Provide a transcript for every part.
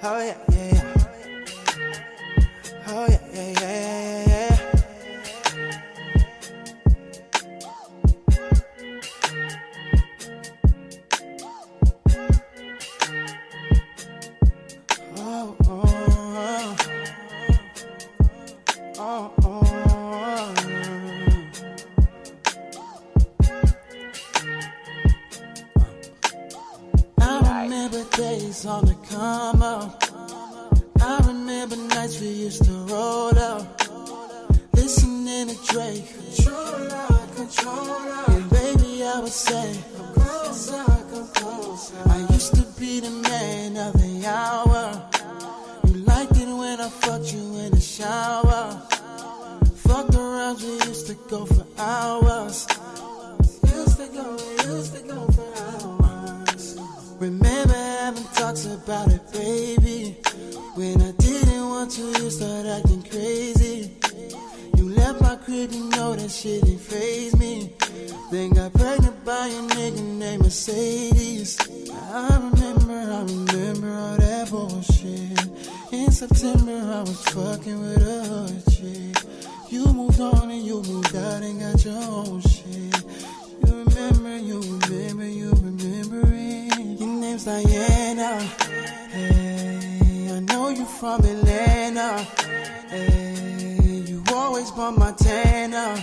Oh yeah, yeah, yeah. Oh yeah, yeah, yeah, yeah, yeah. Oh, oh, oh, oh, oh. I remember days on the come up. I remember nights we used to roll up, listening to Drake. Controller, controller. And baby, I would say, come closer, come closer. I used to be the man of the hour. You liked it when I fucked you in the shower. Fucked around, we used to go for hours. Used to go for hours. Remember having talks about it, baby. When I didn't want to, you started acting crazy. You left my crib, you know that shit didn't faze me. Then got pregnant by a nigga named Mercedes. I remember all that bullshit. In September, I was fucking with a hood chick. You moved on and you moved out and got your own shit. You remember it. Your name's Diana. Hey, I know you from Atlanta. Hey, you always bump my Montana.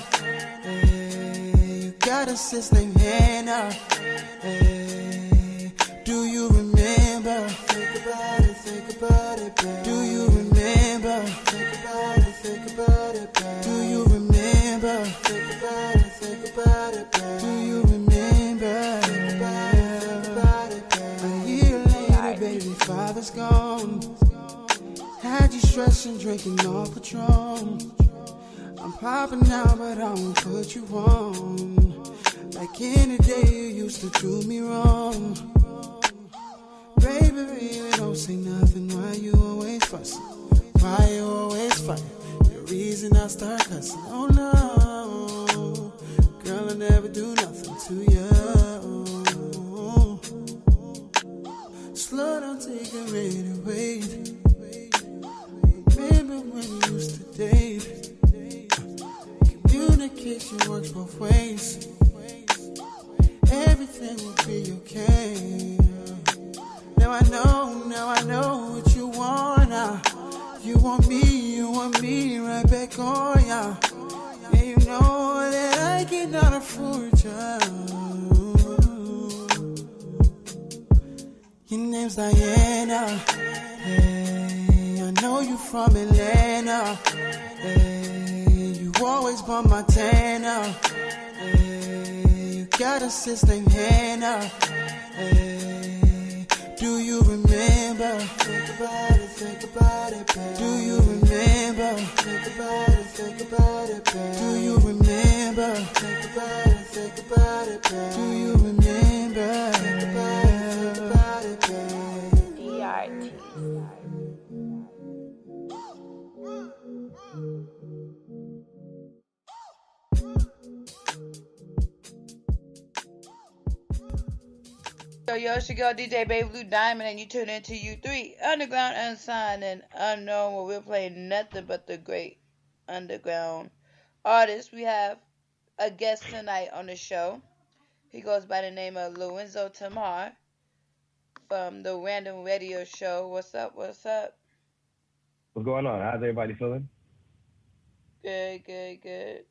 Hey, you got a sis named Hannah. Hey, do you remember? Think about it, babe. Do you remember? Think about it, babe. Do you remember? Think about it, babe. Do you remember? Think about it, babe. A year later, baby, father's gone. Had you stressing, drinking all Patron. I'm popping now, but I won't put you on. Like in the day, you used to do me wrong. Baby, don't say nothing. Why you always fussing? Why you always fighting? The reason I start cussing. Oh no, girl, I never do nothing to you. Slow down, take a minute, wait. Remember when you used to date? Communication works both ways. Everything will be okay. Now I know what you want now. You want me right back on ya. And you know that I cannot afford ya. Your name's Diana. Hey, I know you from Atlanta. Hey, you always bump my Montana. Hey, you got a sis named Hannah. Hey, do you remember? Think about it, babe. Do you remember? Think about it, babe. Do you remember? Think about it, babe. Do you remember? Think about it, babe. DRT. Yo, it's your girl DJ Baby Blue Diamond, and you tune into U3 Underground, Unsigned, and Unknown, where we're playing nothing but the great underground artists. We have a guest tonight on the show. He goes by the name of Lorenzo Tamar from the Random Radio Show. What's up? What's going on? How's everybody feeling? Good.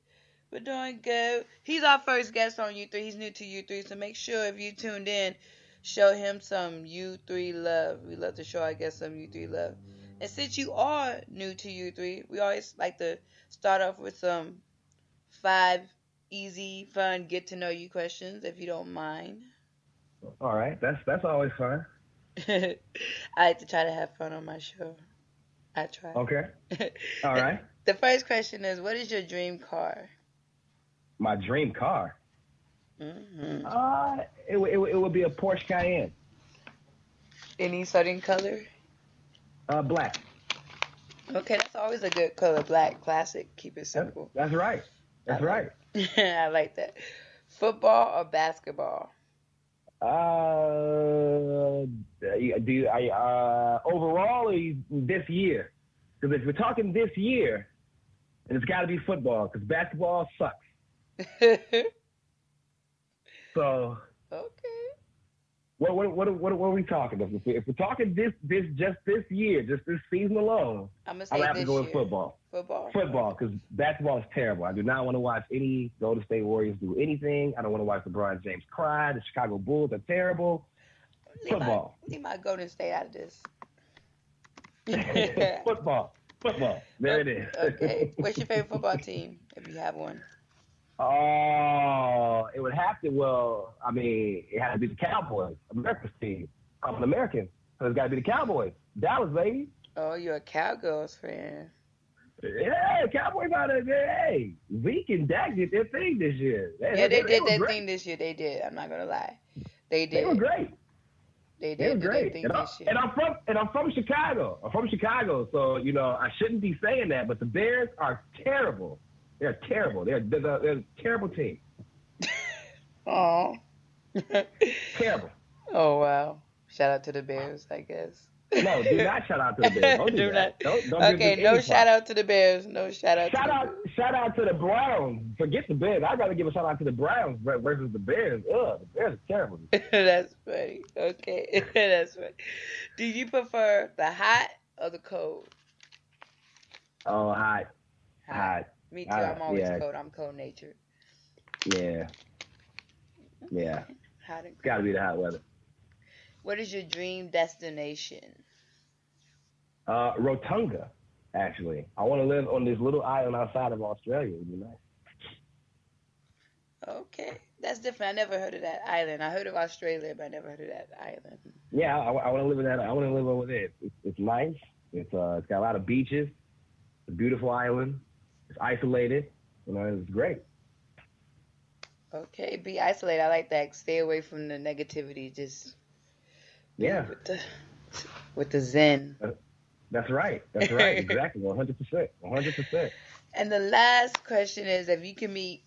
We're doing good. He's our first guest on U3. He's new to U3, so make sure if you tuned in, show him some U3 love. We love to show our guests some U3 love. And since you are new to U3, we always like to start off with some 5 easy, fun, get to know you questions, if you don't mind. All right, that's always fun. I like to try to have fun on my show. I try. Okay. All right. The first question is, what is your dream car? My dream car? Mm-hmm. It would be a Porsche Cayenne. Any certain color? Black. Okay, that's always a good color. Black, classic. Keep it simple. That's right. That's right. I like that. Football or basketball? overall or this year? Because if we're talking this year, then it's got to be football because basketball sucks. So Okay. what are we talking about? If we're talking this year, just this season alone, I'm gonna say I'm gonna have to this go year. with football. Football. Football, because basketball is terrible. I do not want to watch any Golden State Warriors do anything. I don't want to watch LeBron James cry. The Chicago Bulls are terrible. Football. Leave my Golden State out of this. Football. There it is. Okay. What's your favorite football team, if you have one? Oh, it would have to. Well, I mean, it had to be the Cowboys, America's team. I'm an American, so it's got to be the Cowboys. Dallas, baby. Oh, you're a Cowgirls fan. Yeah, Cowboys out of there. Hey, Zeke and Dak did their thing this year. Yeah, they did were their great. thing this year. They did. I'm not gonna lie. They did. They were great. They They were did do their great. thing And this year. I'm from Chicago. I'm from Chicago, so I shouldn't be saying that, but the Bears are terrible. They're terrible. They're a terrible team. Oh. Terrible. Oh wow. Shout out to the Bears, I guess. No, do not shout out to the Bears. Don't do that. Don't give Okay, them no any shout out to the Bears. No shout out. Shout out to the Browns. Forget the Bears. I'd rather give a shout out to the Browns versus the Bears. Ugh, the Bears are terrible. That's funny. Okay, that's funny. Do you prefer the hot or the cold? Oh, hot. Me too. I'm always yeah. cold. I'm cold natured. Yeah. Hot and cold. Got to be the hot weather. What is your dream destination? Rotunga, actually. I want to live on this little island outside of Australia. It would be nice. Okay, that's different. I never heard of that island. I heard of Australia, but I never heard of that island. Yeah, I want to live in that. I want to live over there. It's nice. It's got a lot of beaches. It's a beautiful island. It's isolated. It's great. Okay, be isolated. I like that. Stay away from the negativity. Just Yeah. with the zen. That's right. Exactly. 100%. 100%. And the last question is, if you can meet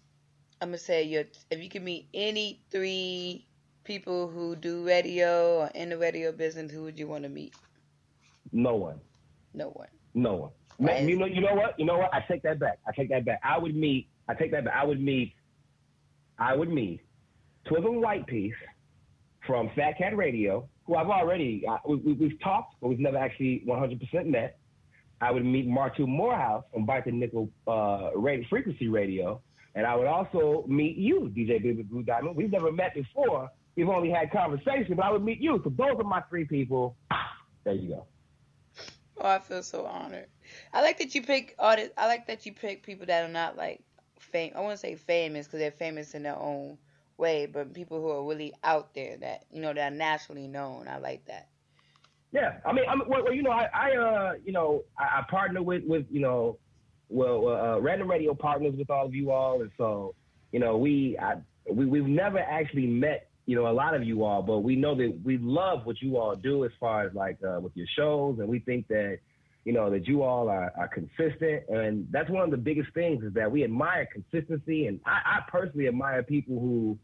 any 3 people who do radio or in the radio business, who would you want to meet? No one. No one. Right. You know what? I take that back. I would meet Twizzle White Piece from Fat Cat Radio, who I've already we've talked, but we've never actually 100% met. I would meet Martu Morehouse from Bite the Nickel Frequency Radio, and I would also meet you, DJ Baby Blue Diamond. We've never met before. We've only had conversation, but I would meet you. So those are my 3 people. There you go. Oh, I feel so honored. I like that you pick artists. I like that you pick people that are not like I wouldn't say famous because they're famous in their own way, but people who are really out there that that are nationally known. I like that. Yeah, I partner with Random Radio partners with all of you all, and so we've never actually met a lot of you all, but we know that we love what you all do as far as with your shows, and we think that that you all are consistent, and that's one of the biggest things is that we admire consistency, and I personally admire people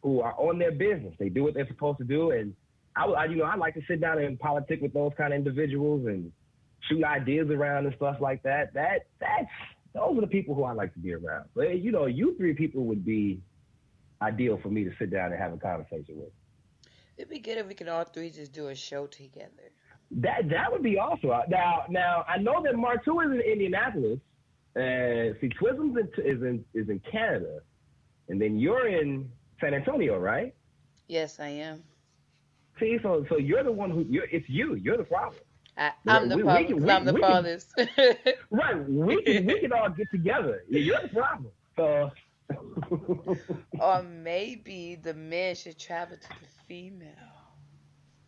who are on their business. They do what they're supposed to do, and I like to sit down and politic with those kind of individuals and shoot ideas around and stuff like that. Those are the people who I like to be around. But you 3 people would be ideal for me to sit down and have a conversation with. It'd be good if we could all 3 just do a show together. That would be awesome. Now I know that Martu is in Indianapolis, and see Twisms is in Canada, and then you're in San Antonio, right? Yes, I am. See, so you're the one you're the problem. I'm the problem. I'm the farthest. Right, we can all get together. You're the problem. So. Or maybe the man should travel to the female.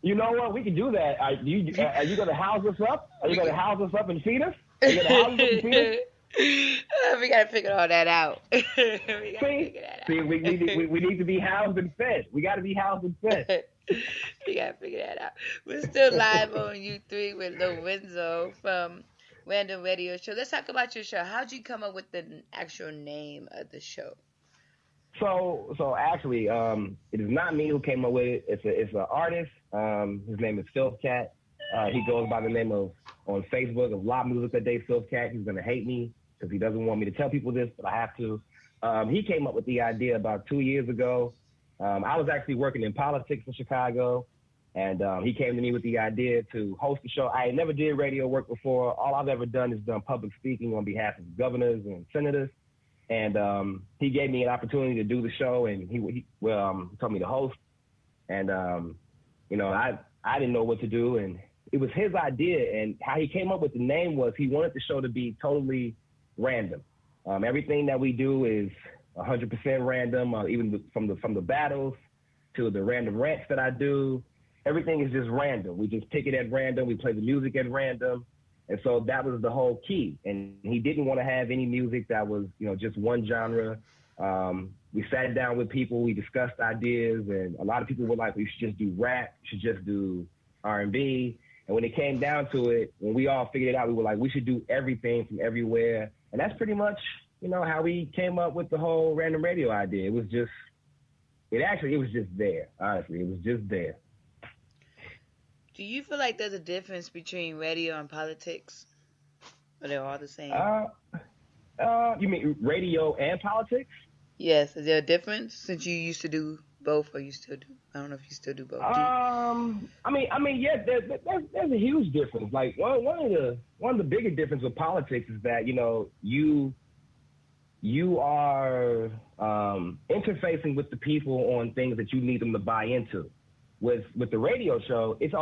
You know what? We can do that. Are you going to house us up? Are you going to house us up and feed us? Are you going to house us up and feed us? We got to figure all that out. See, we need to be housed and fed. We got to be housed and fed. We got to figure that out. We're still live on U3 with Lorenzo from Random Radio Show. Let's talk about your show. How'd you come up with the actual name of the show? So actually, it is not me who came up with it. It's an artist. His name is Filth Cat. He goes by the name of, on Facebook, of La Musica de Filth Cat. He's going to hate me because he doesn't want me to tell people this, but I have to. He came up with the idea about 2 years ago. I was actually working in politics in Chicago, and he came to me with the idea to host the show. I never did radio work before. All I've ever done is done public speaking on behalf of governors and senators. And he gave me an opportunity to do the show, and he told me to host. And, I didn't know what to do, and it was his idea. And how he came up with the name was he wanted the show to be totally random. Everything that we do is 100% random, even from the battles to the random rants that I do. Everything is just random. We just pick it at random. We play the music at random. And so that was the whole key. And he didn't want to have any music that was, just one genre. We sat down with people, we discussed ideas, and a lot of people were like, "We should just do rap, you should just do R&B." And when it came down to it, when we all figured it out, we were like, we should do everything from everywhere. And that's pretty much, how we came up with the whole random radio idea. It was just there, honestly. It was just there. Do you feel like there's a difference between radio and politics? Or they're all the same? You mean radio and politics? Yes. Is there a difference since you used to do both, or you still do? I don't know if you still do both. Yeah, there's a huge difference. Like one of the bigger differences with politics is that you are interfacing with the people on things that you need them to buy into. With the radio show, it's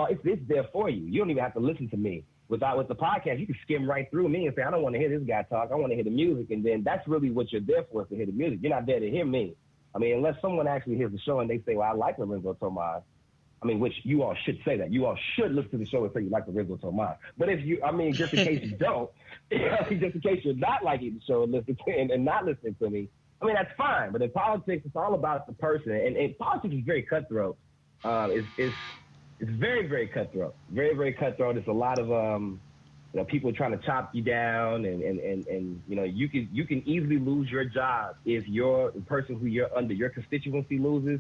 there for you. You don't even have to listen to me. With the podcast, you can skim right through me and say, I don't want to hear this guy talk. I want to hear the music. And then that's really what you're there for, is to hear the music. You're not there to hear me. I mean, unless someone actually hears the show and they say, well, I like Lorenzo Tomas. I mean, which you all should say that. You all should listen to the show and say you like Lorenzo Tomas. But just in case you don't, just in case you're not liking the show and not listening to me, I mean, that's fine. But in politics, it's all about the person. And politics is very cutthroat. It's very, very cutthroat. Very, very cutthroat. It's a lot of people trying to chop you down, and you can easily lose your job if the person who you're under, your constituency, loses.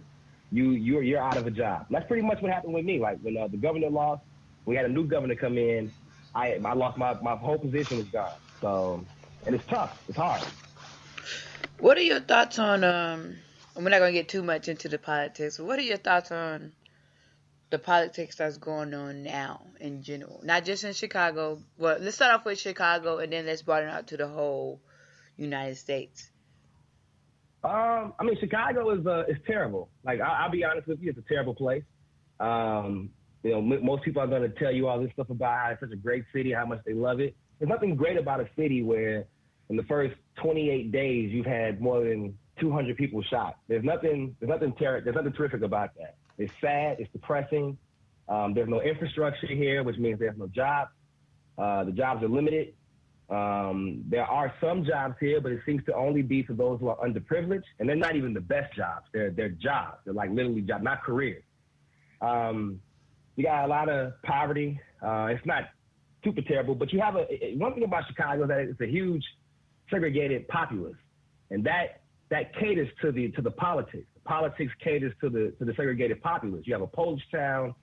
You're out of a job. And that's pretty much what happened with me. Like when the governor lost, we had a new governor come in. I lost my whole position was gone. So, and it's tough. It's hard. What are your thoughts on? We're not gonna get too much into the politics. But what are your thoughts on the politics that's going on now in general? Not just in Chicago. Well, let's start off with Chicago, and then let's broaden out to the whole United States. Chicago is terrible. Like I'll be honest with you, it's a terrible place. Most people are going to tell you all this stuff about how it's such a great city, how much they love it. There's nothing great about a city where in the first 28 days you've had more than 200 people shot. There's nothing terrific about that. It's sad. It's depressing. There's no infrastructure here, which means there's no jobs. The jobs are limited. There are some jobs here, but it seems to only be for those who are underprivileged, and they're not even the best jobs. They're jobs. They're like literally jobs, not careers. You got a lot of poverty. It's not super terrible, but you have one thing about Chicago is that it's a huge segregated populace, and that caters to the politics. The politics caters to the segregated populace. You have a Polish town.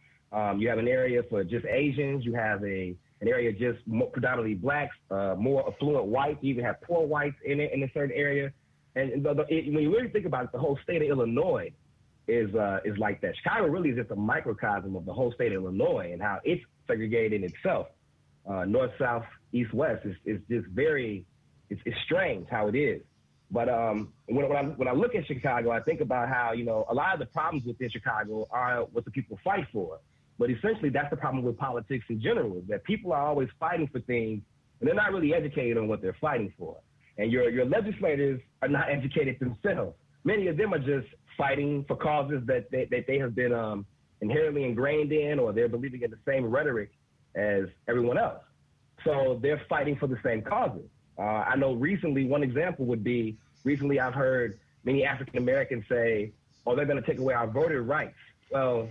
You have an area for just Asians. You have an area just predominantly blacks, more affluent whites. You even have poor whites in it in a certain area. And when you really think about it, the whole state of Illinois is like that. Chicago really is just a microcosm of the whole state of Illinois and how it's segregated itself. North, south, east, west is just it's strange how it is. But when I look at Chicago, I think about how, a lot of the problems within Chicago are what the people fight for. But essentially, that's the problem with politics in general, is that people are always fighting for things, and they're not really educated on what they're fighting for. And your legislators are not educated themselves. Many of them are just fighting for causes that they have been inherently ingrained in, or they're believing in the same rhetoric as everyone else. So they're fighting for the same causes. I know one example would be, recently I've heard many African Americans say, oh, they're going to take away our voting rights. Well,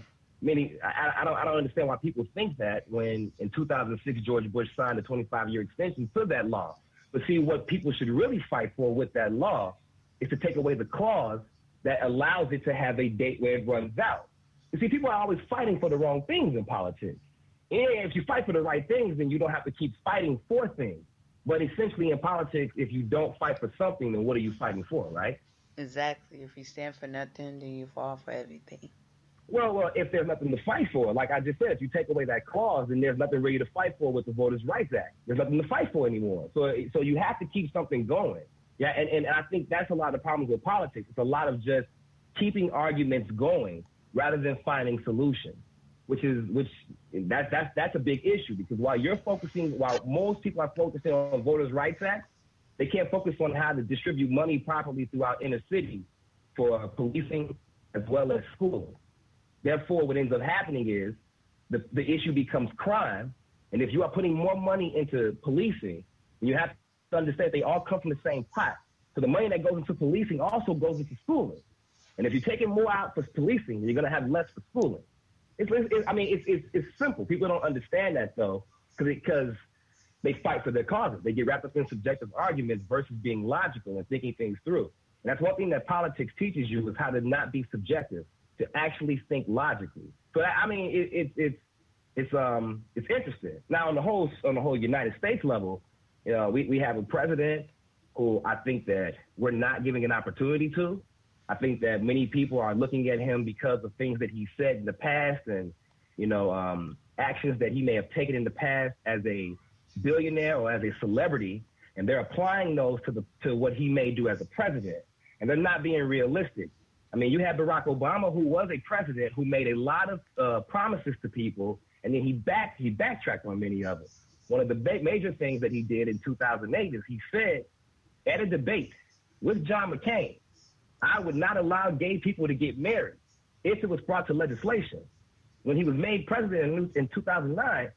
I don't understand why people think that when in 2006 George Bush signed a 25-year extension to that law. But see, what people should really fight for with that law is to take away the clause that allows it to have a date where it runs out. You see, people are always fighting for the wrong things in politics. And if you fight for the right things, then you don't have to keep fighting for things. But essentially in politics, if you don't fight for something, then what are you fighting for, right? Exactly. If you stand for nothing, then you fall for everything. Well, if there's nothing to fight for, like I just said, if you take away that clause, then there's nothing really to fight for with the Voters' Rights Act. There's nothing to fight for anymore. So you have to keep something going. Yeah, and I think that's a lot of problems with politics. It's a lot of just keeping arguments going rather than finding solutions, that's a big issue, because while most people are focusing on Voters' Rights Act, they can't focus on how to distribute money properly throughout inner cities for policing as well as schooling. Therefore, what ends up happening is the issue becomes crime. And if you are putting more money into policing, you have to understand they all come from the same pot. So the money that goes into policing also goes into schooling. And if you're taking more out for policing, you're going to have less for schooling. It's simple. People don't understand that, though, because they fight for their causes. They get wrapped up in subjective arguments versus being logical and thinking things through. And that's one thing that politics teaches you, is how to not be subjective, to actually think logically. So it's interesting. Now on the whole United States level, we have a president who I think that we're not giving an opportunity to. I think that many people are looking at him because of things that he said in the past and actions that he may have taken in the past as a billionaire or as a celebrity, and they're applying those to what he may do as a president, and they're not being realistic. I mean, you had Barack Obama, who was a president who made a lot of promises to people, and then he backtracked on many of them. One of the major things that he did in 2008 is he said at a debate with John McCain, I would not allow gay people to get married if it was brought to legislation. When he was made president in 2009,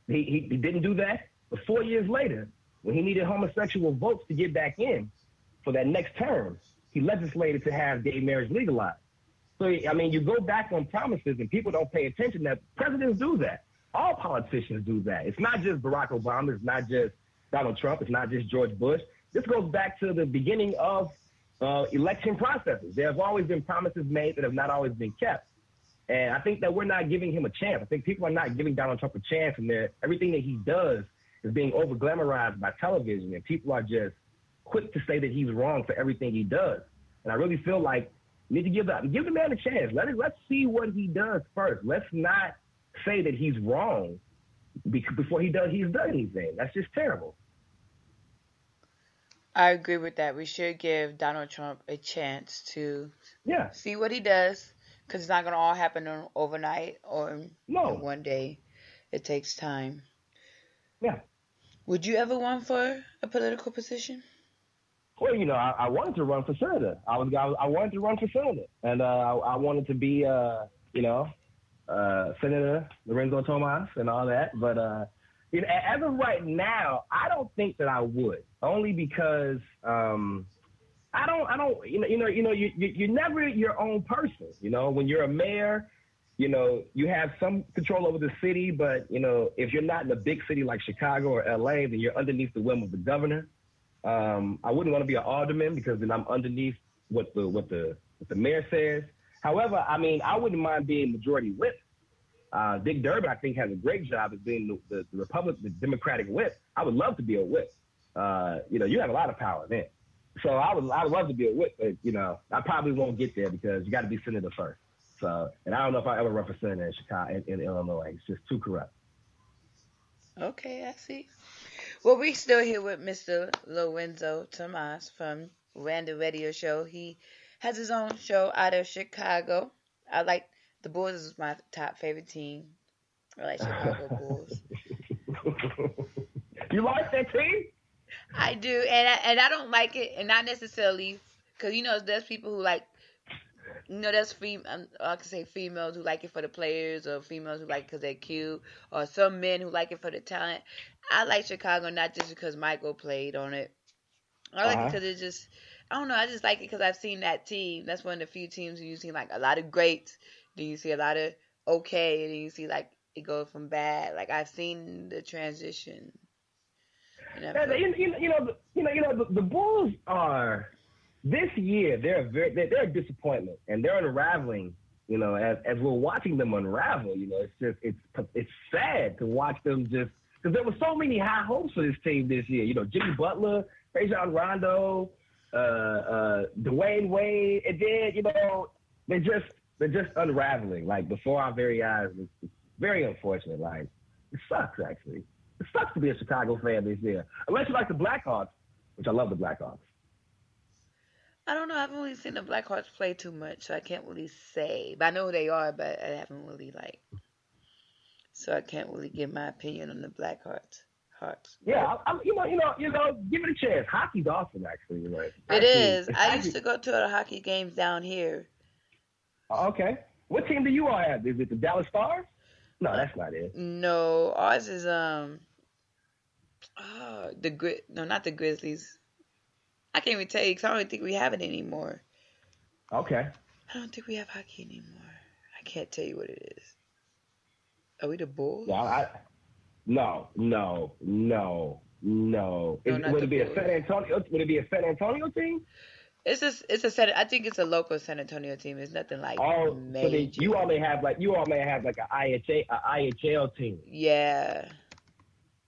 he didn't do that. But 4 years later, when he needed homosexual votes to get back in for that next term, he legislated to have gay marriage legalized. So, I mean, you go back on promises and people don't pay attention that presidents do that. All politicians do that. It's not just Barack Obama. It's not just Donald Trump. It's not just George Bush. This goes back to the beginning of election processes. There have always been promises made that have not always been kept. And I think that we're not giving him a chance. I think people are not giving Donald Trump a chance, and everything that he does is being over-glamorized by television, and people are just quick to say that he's wrong for everything he does. And I really feel like we need to give the man a chance. Let's see what he does first. Let's not say that he's wrong before he's done anything. That's just terrible. I agree with that. We should give Donald Trump a chance to see what he does, because it's not going to all happen overnight or in one day. It takes time. Yeah. Would you ever run for a political position? Well, I wanted to run for senator. I wanted to run for senator, and I wanted to be, Senator Lorenzo Tomas and all that. But as of right now, I don't think that I would, only because I don't. You're never your own person. When you're a mayor, you have some control over the city, but if you're not in a big city like Chicago or LA, then you're underneath the whim of the governor. I wouldn't want to be an alderman, because then I'm underneath what the mayor says. However, I mean, I wouldn't mind being majority whip. Dick Durbin, I think, has a great job as being the Democratic whip. I would love to be a whip. You have a lot of power then. So I would love to be a whip, but I probably won't get there because you got to be senator first. So, and I don't know if I ever run for senator in Chicago, in Illinois. It's just too corrupt. Okay, I see. Well, we still here with Mr. Lorenzo Tomas from Random Radio Show. He has his own show out of Chicago. I like the Bulls is my top favorite team. I like Chicago Bulls. You like that team? I do, and I don't like it, and not necessarily because there's people who like, there's I can say females who like it for the players, or females who like it because they're cute, or some men who like it for the talent. I like Chicago not just because Michael played on it. I like it because it's just, I don't know, I just like it because I've seen that team. That's one of the few teams where you see like a lot of greats, then you see a lot of okay, and then you see like it goes from bad. Like I've seen the transition. The Bulls are this year. They're a disappointment, and they're unraveling. You know, as we're watching them unravel, you know, it's sad to watch them just because there were so many high hopes for this team this year. You know, Jimmy Butler, Rajon Rondo, Dwayne Wade, and then you know they're just unraveling like before our very eyes. It's very unfortunate. Like it sucks actually. It sucks to be a Chicago fan this year, unless you like the Blackhawks, which I love the Blackhawks. I don't know. I haven't really seen the Blackhawks play too much, so I can't really say. But I know who they are, but I haven't really so I can't really give my opinion on the Blackhawks. Yeah, you know, give it a chance. Hockey's awesome, actually. You know, it is. I used to go to the hockey games down here. Okay. What team do you all have? Is it the Dallas Stars? No, that's not it. No, ours is not the Grizzlies. I can't even tell you because I don't even think we have it anymore. Okay. I don't think we have hockey anymore. I can't tell you what it is. Are we the Bulls? No. Would it be a San Antonio? Would it be a San Antonio team? I think it's a local San Antonio team. It's nothing like major. So you all may have like an IHL team. Yeah.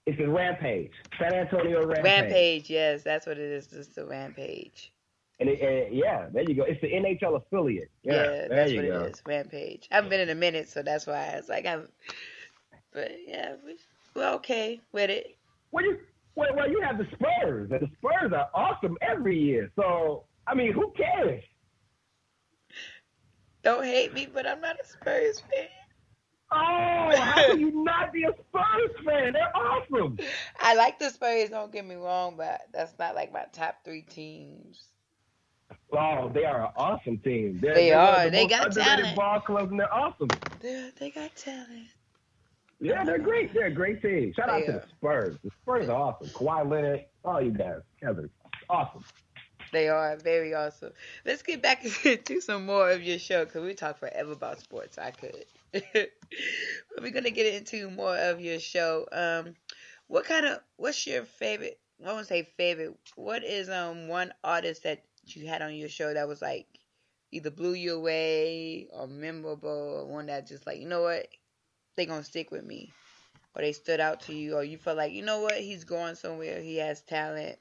It's a Rampage. San Antonio Rampage. Rampage, yes, that's what it is. It's the Rampage. And yeah, there you go. It's the NHL affiliate. Yeah, that's what it is. Rampage. I haven't been in a minute, so that's why I was like, but yeah, we're okay with it. Well, you have the Spurs, and the Spurs are awesome every year. So, I mean, who cares? Don't hate me, but I'm not a Spurs fan. Oh, how can you not be a Spurs fan? They're awesome. I like the Spurs, don't get me wrong, but that's not like my top 3 teams. Oh, they are an awesome team. They are. They got talent. Ball clubs, and they're awesome. They got talent. Yeah, they're great. They're a great team. Shout out to the Spurs. The Spurs are awesome. Kawhi Leonard, all you guys, Kevin, awesome. They are very awesome. Let's get back into some more of your show because we talk forever about sports. I could. But we're gonna get into more of your show. What's your favorite? I won't say favorite. What is one artist that you had on your show that was like either blew you away or memorable, or one that just like, you know what, they gonna stick with me, or they stood out to you, or you felt like, you know what, he's going somewhere, he has talent.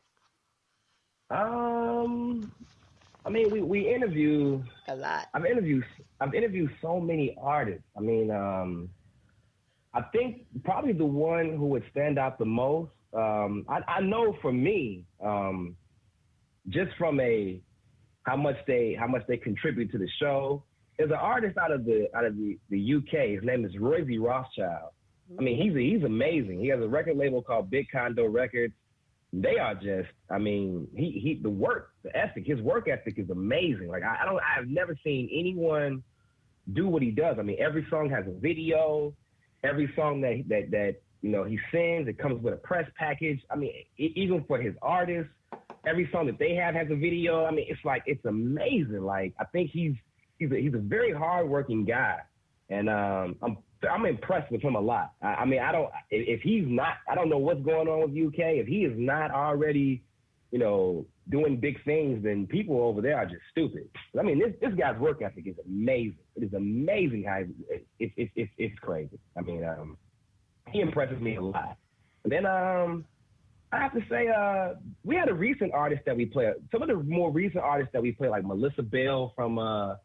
I mean, we interview a lot. I've interviewed so many artists. I mean, I think probably the one who would stand out the most. I know for me, just from how much they contribute to the show, is an artist out of the UK. His name is Royce Rothschild. I mean, he's amazing. He has a record label called Big Condo Records. They are just, I mean, the work ethic is amazing. Like I've never seen anyone do what he does. I mean, every song has a video. Every song that you know he sings, it comes with a press package. I mean, even for his artists, every song that they have has a video. I mean, it's amazing. Like I think he's a very hardworking guy, and I'm impressed with him a lot. I mean, if he's not, I don't know what's going on with UK. If he is not already, you know, doing big things, then people over there are just stupid. I mean, this guy's work ethic is amazing. It is amazing how it's crazy. I mean, he impresses me a lot. And then I have to say, we had a recent artist that we play. Some of the more recent artists that we play, like Melissa Bell from the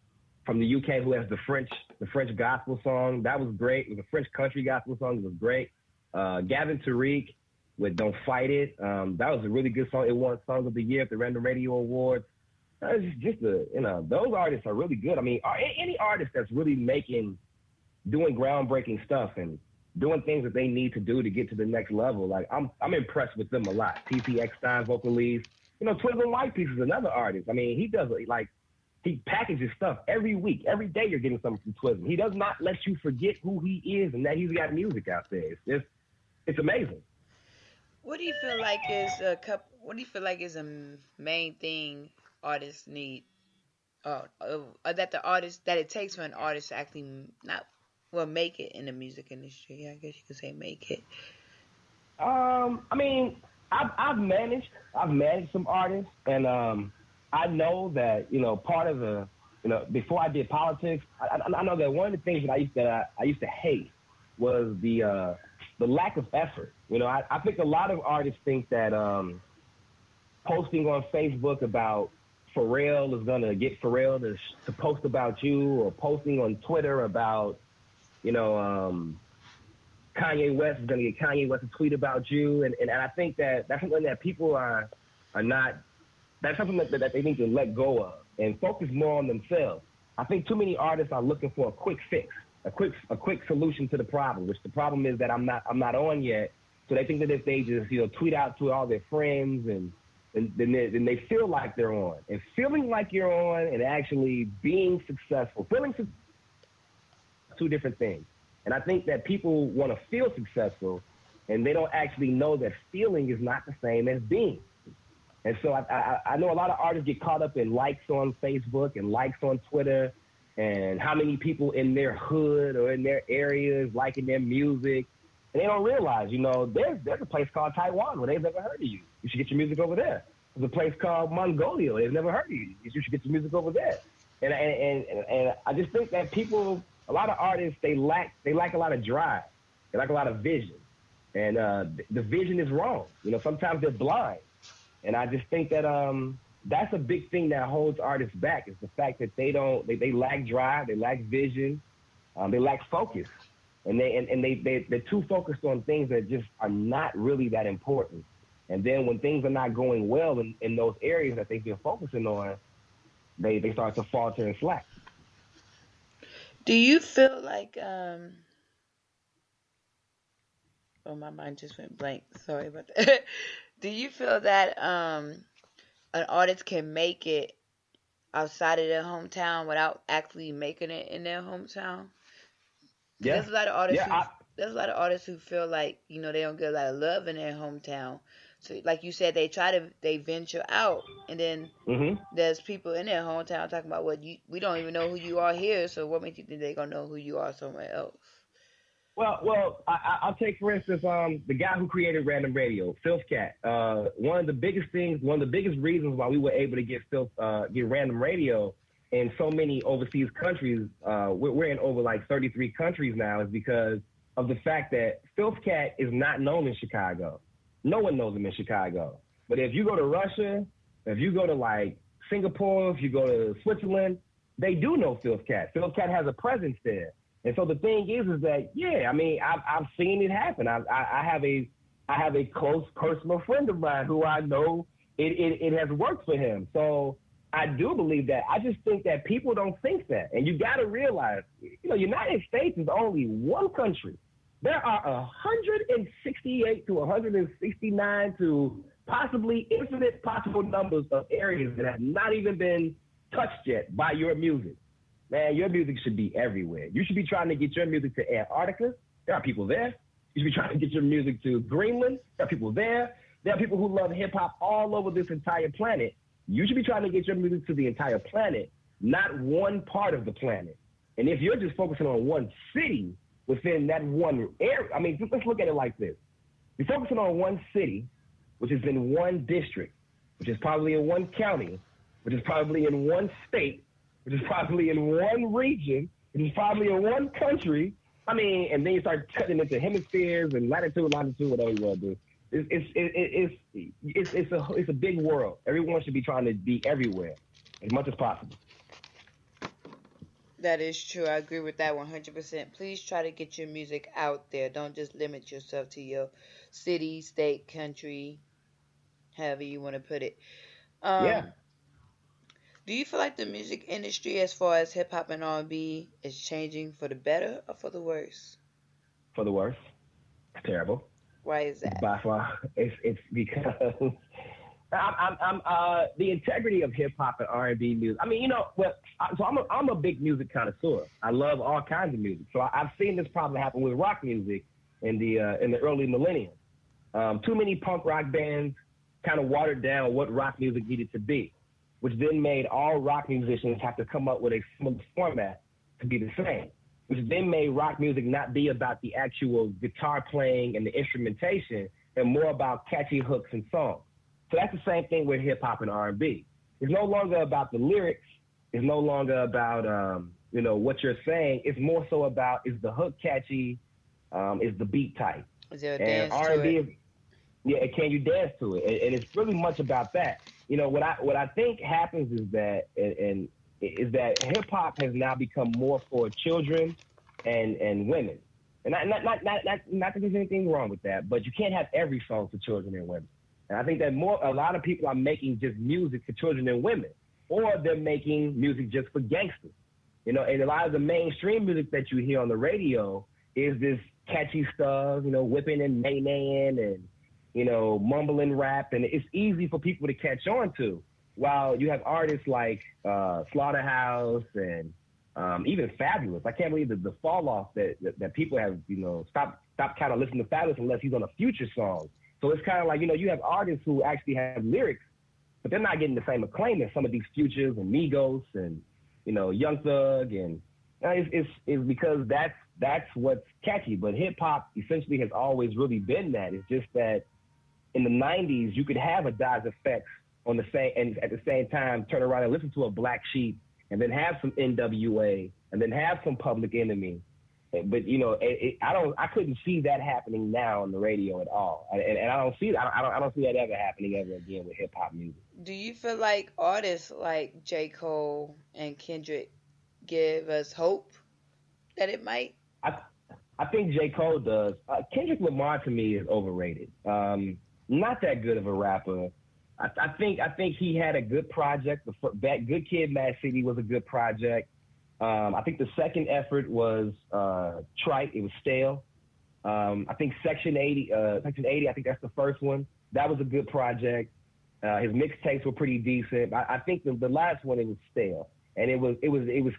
UK, who has the French gospel song. That was great. It was a French country gospel song. It was great. Gavin Tariq with Don't Fight It. That was a really good song. It won Song of the Year at the Random Radio Awards. It's those artists are really good. I mean, any artist that's really doing groundbreaking stuff and doing things that they need to do to get to the next level, like I'm impressed with them a lot. TP Eckstein, vocalese. You know, Twizzle White Piece is another artist. I mean, he does like, he packages stuff every week. Every day you're getting something from Twizzle. He does not let you forget who he is and that he's got music out there. It's amazing. What do you feel like is a main thing artists need, that it takes for an artist to actually make it in the music industry? I guess you could say make it. I mean, I've managed some artists, and I know that, you know, part of the before I did politics, I know that one of the things that I used to hate was the lack of effort. I think a lot of artists think that posting on Facebook about Pharrell is gonna get Pharrell to post about you, or posting on Twitter about Kanye West is gonna get Kanye West to tweet about you, and I think that that's something that people are not. That's something that they need to let go of and focus more on themselves. I think too many artists are looking for a quick fix, a quick solution to the problem, which the problem is that I'm not on yet. So they think that if they just tweet out to all their friends and then they feel like they're on. And feeling like you're on and actually being successful, two different things. And I think that people want to feel successful, and they don't actually know that feeling is not the same as being. And so I know a lot of artists get caught up in likes on Facebook and likes on Twitter and how many people in their hood or in their areas liking their music. And they don't realize, there's a place called Taiwan where they've never heard of you. You should get your music over there. There's a place called Mongolia. They've never heard of you. You should get your music over there. And I just think that people, a lot of artists, they lack a lot of drive. They lack a lot of vision. And the vision is wrong. Sometimes they're blind. And I just think that that's a big thing that holds artists back, is the fact that they lack drive, they lack vision, they lack focus. And they're too focused on things that just are not really that important. And then when things are not going well in those areas that they've been focusing on, they start to falter and slack. Do you feel like oh, my mind just went blank. Sorry about that. Do you feel that an artist can make it outside of their hometown without actually making it in their hometown? Yeah. There's a lot of artists. There's a lot of artists who feel like they don't get a lot of love in their hometown. So, like you said, they venture out, and then there's people in their hometown talking about we don't even know who you are here. So what makes you think they're gonna know who you are somewhere else? Well, I'll take, for instance, the guy who created Random Radio, Filth Cat. One of the biggest reasons why we were able to get Random Radio in so many overseas countries, we're in over like 33 countries now, is because of the fact that Filth Cat is not known in Chicago. No one knows him in Chicago. But if you go to Russia, if you go to like Singapore, if you go to Switzerland, they do know Filth Cat. Filth Cat has a presence there. And so the thing is that, I've seen it happen. I have a close personal friend of mine who I know it has worked for him. So I do believe that. I just think that people don't think that. And you got to realize, United States is only one country. There are 168 to 169 to possibly infinite possible numbers of areas that have not even been touched yet by your music. Man, your music should be everywhere. You should be trying to get your music to Antarctica. There are people there. You should be trying to get your music to Greenland. There are people there. There are people who love hip-hop all over this entire planet. You should be trying to get your music to the entire planet, not one part of the planet. And if you're just focusing on one city within that one area, let's look at it like this. You're focusing on one city, which is in one district, which is probably in one county, which is probably in one state, which is probably in one region, which is probably in one country. And then you start cutting into hemispheres and latitude, whatever you want to do. It's a big world. Everyone should be trying to be everywhere as much as possible. That is true. I agree with that 100%. Please try to get your music out there. Don't just limit yourself to your city, state, country, however you want to put it. Do you feel like the music industry, as far as hip hop and R&B, is changing for the better or for the worse? For the worse. It's terrible. Why is that? By far, it's because the integrity of hip hop and R&B music. So I'm a big music connoisseur. I love all kinds of music. So I've seen this problem happen with rock music in the early millennium. Too many punk rock bands kind of watered down what rock music needed to be, which then made all rock musicians have to come up with a similar format to be the same, which then made rock music not be about the actual guitar playing and the instrumentation, and more about catchy hooks and songs. So that's the same thing with hip hop and R&B. It's no longer about the lyrics. It's no longer about what you're saying. It's more so about, is the hook catchy, is the beat tight, Is there a and dance to R&B it? is, yeah, can you dance to it? And it's really much about that. What I think happens is that, and is that hip hop has now become more for children and women. And not that there's anything wrong with that, but you can't have every song for children and women. And I think that a lot of people are making just music for children and women, or they're making music just for gangsters. And a lot of the mainstream music that you hear on the radio is this catchy stuff, whipping and nay-naying and, mumbling rap. And it's easy for people to catch on to. While you have artists like Slaughterhouse and even Fabulous. I can't believe the fall off that people have, stopped kind of listening to Fabulous unless he's on a Future song. So it's kind of like, you have artists who actually have lyrics, but they're not getting the same acclaim as some of these Futures and Migos and, Young Thug. And it's because that's what's catchy. But hip hop essentially has always really been that. It's just that in the 90s, you could have a Daz Effects on the same, and at the same time turn around and listen to a Black Sheep, and then have some NWA, and then have some Public Enemy. But I couldn't see that happening now on the radio at all, and I don't see that. I don't see that ever happening ever again with hip hop music. Do you feel like artists like J. Cole and Kendrick give us hope that it might? I think J. Cole does. Kendrick Lamar to me is overrated. Not that good of a rapper. I think he had a good project. That Good Kid, Mad City was a good project. I think the second effort was trite. It was stale. I think Section 80. I think that's the first one. That was a good project. His mixtapes were pretty decent. I think the last one, it was stale, and it was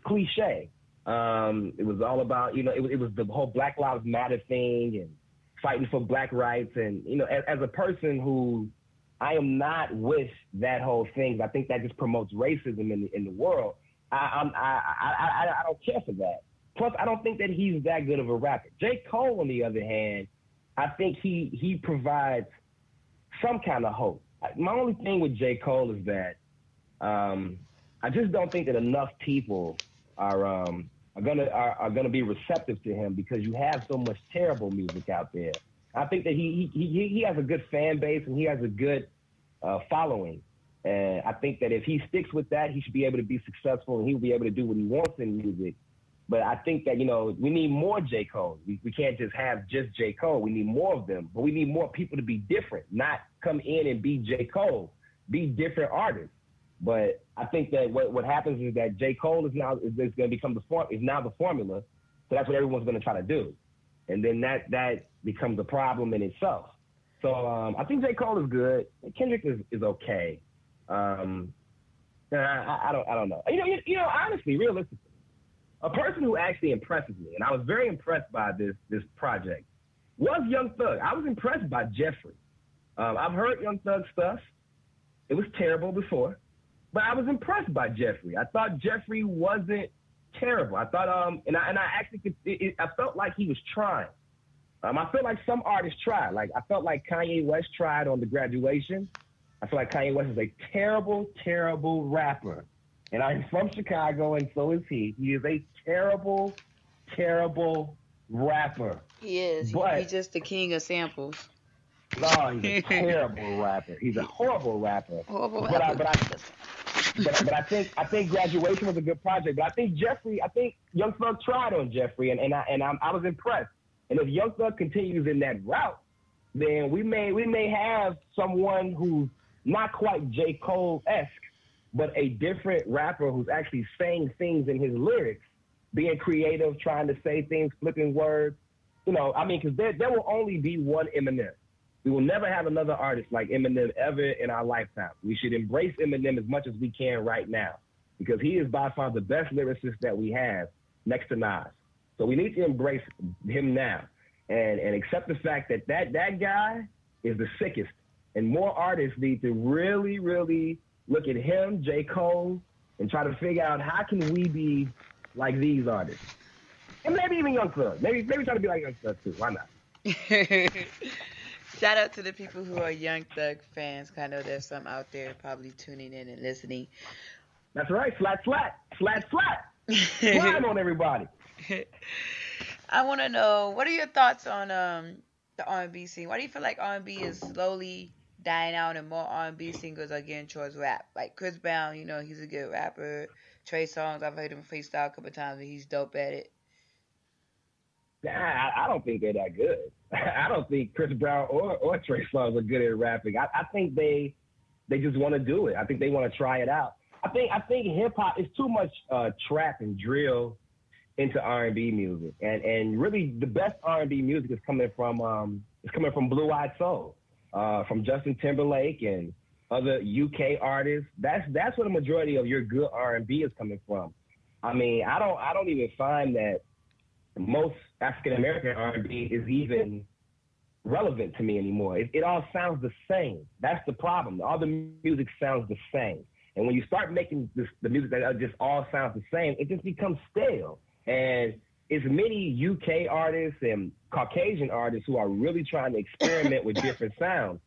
cliche. It was all about, it was the whole Black Lives Matter thing and fighting for black rights. And as a person who, I am not with that whole thing. I think that just promotes racism in the world. I don't care for that. Plus, I don't think that he's that good of a rapper. J. Cole, on the other hand, I think he provides some kind of hope. My only thing with J. Cole is that I just don't think that enough people are gonna be receptive to him, because you have so much terrible music out there. I think that he has a good fan base, and he has a good following. And I think that if he sticks with that, he should be able to be successful, and he'll be able to do what he wants in music. But I think that, we need more J. Cole. We can't just have just J. Cole. We need more of them. But we need more people to be different, not come in and be J. Cole. Be different artists. But I think that what happens is that J. Cole is going to become the formula. So that's what everyone's going to try to do. And then that becomes a problem in itself. So I think J. Cole is good. Kendrick is okay. I don't know. Honestly, realistically, a person who actually impresses me, and I was very impressed by this project, was Young Thug. I was impressed by Jeffrey. I've heard Young Thug stuff. It was terrible before, but I was impressed by Jeffrey. I thought Jeffrey wasn't terrible. I thought, and I actually I felt like he was trying. I feel like some artists tried. Like, I felt like Kanye West tried on The Graduation. I feel like Kanye West is a terrible, terrible rapper. And I'm from Chicago, and so is he. He is a terrible, terrible rapper. He is. But, he's just the king of samples. No, he's a terrible rapper. He's a horrible rapper. Horrible But rapper. I think Graduation was a good project. But I think Young Thug tried on Jeffrey, and I was impressed. And if Young Thug continues in that route, then we may have someone who's not quite J. Cole-esque, but a different rapper who's actually saying things in his lyrics, being creative, trying to say things, flipping words. Because there will only be one Eminem. We will never have another artist like Eminem ever in our lifetime. We should embrace Eminem as much as we can right now, because he is by far the best lyricist that we have, next to Nas. So we need to embrace him now and accept the fact that guy is the sickest. And more artists need to really, really look at him, J. Cole, and try to figure out how can we be like these artists. And maybe even Young Thug. Maybe try to be like Young Thug too. Why not? Shout out to the people who are Young Thug fans. 'Cause I know there's some out there probably tuning in and listening. That's right. Flat, flat, flat, flat. Flying on everybody. I want to know, what are your thoughts on the R&B scene? Why do you feel like R&B is slowly dying out and more R&B singers are getting towards rap? Like Chris Brown, he's a good rapper. Trey Songz, I've heard him freestyle a couple times and he's dope at it. Nah, I don't think they're that good. I don't think Chris Brown or Trey Songz are good at rapping. I think they just want to do it. I think they want to try it out. I think hip hop is too much trap and drill into R&B music, and really the best R&B music is coming from Blue Eyed Soul, from Justin Timberlake and other UK artists. That's where the majority of your good R&B is coming from. I mean, I don't even find that most African American R&B is even relevant to me anymore. It all sounds the same. That's the problem. All the music sounds the same. And when you start making the music that just all sounds the same, it just becomes stale. And it's many UK artists and Caucasian artists who are really trying to experiment with different sounds.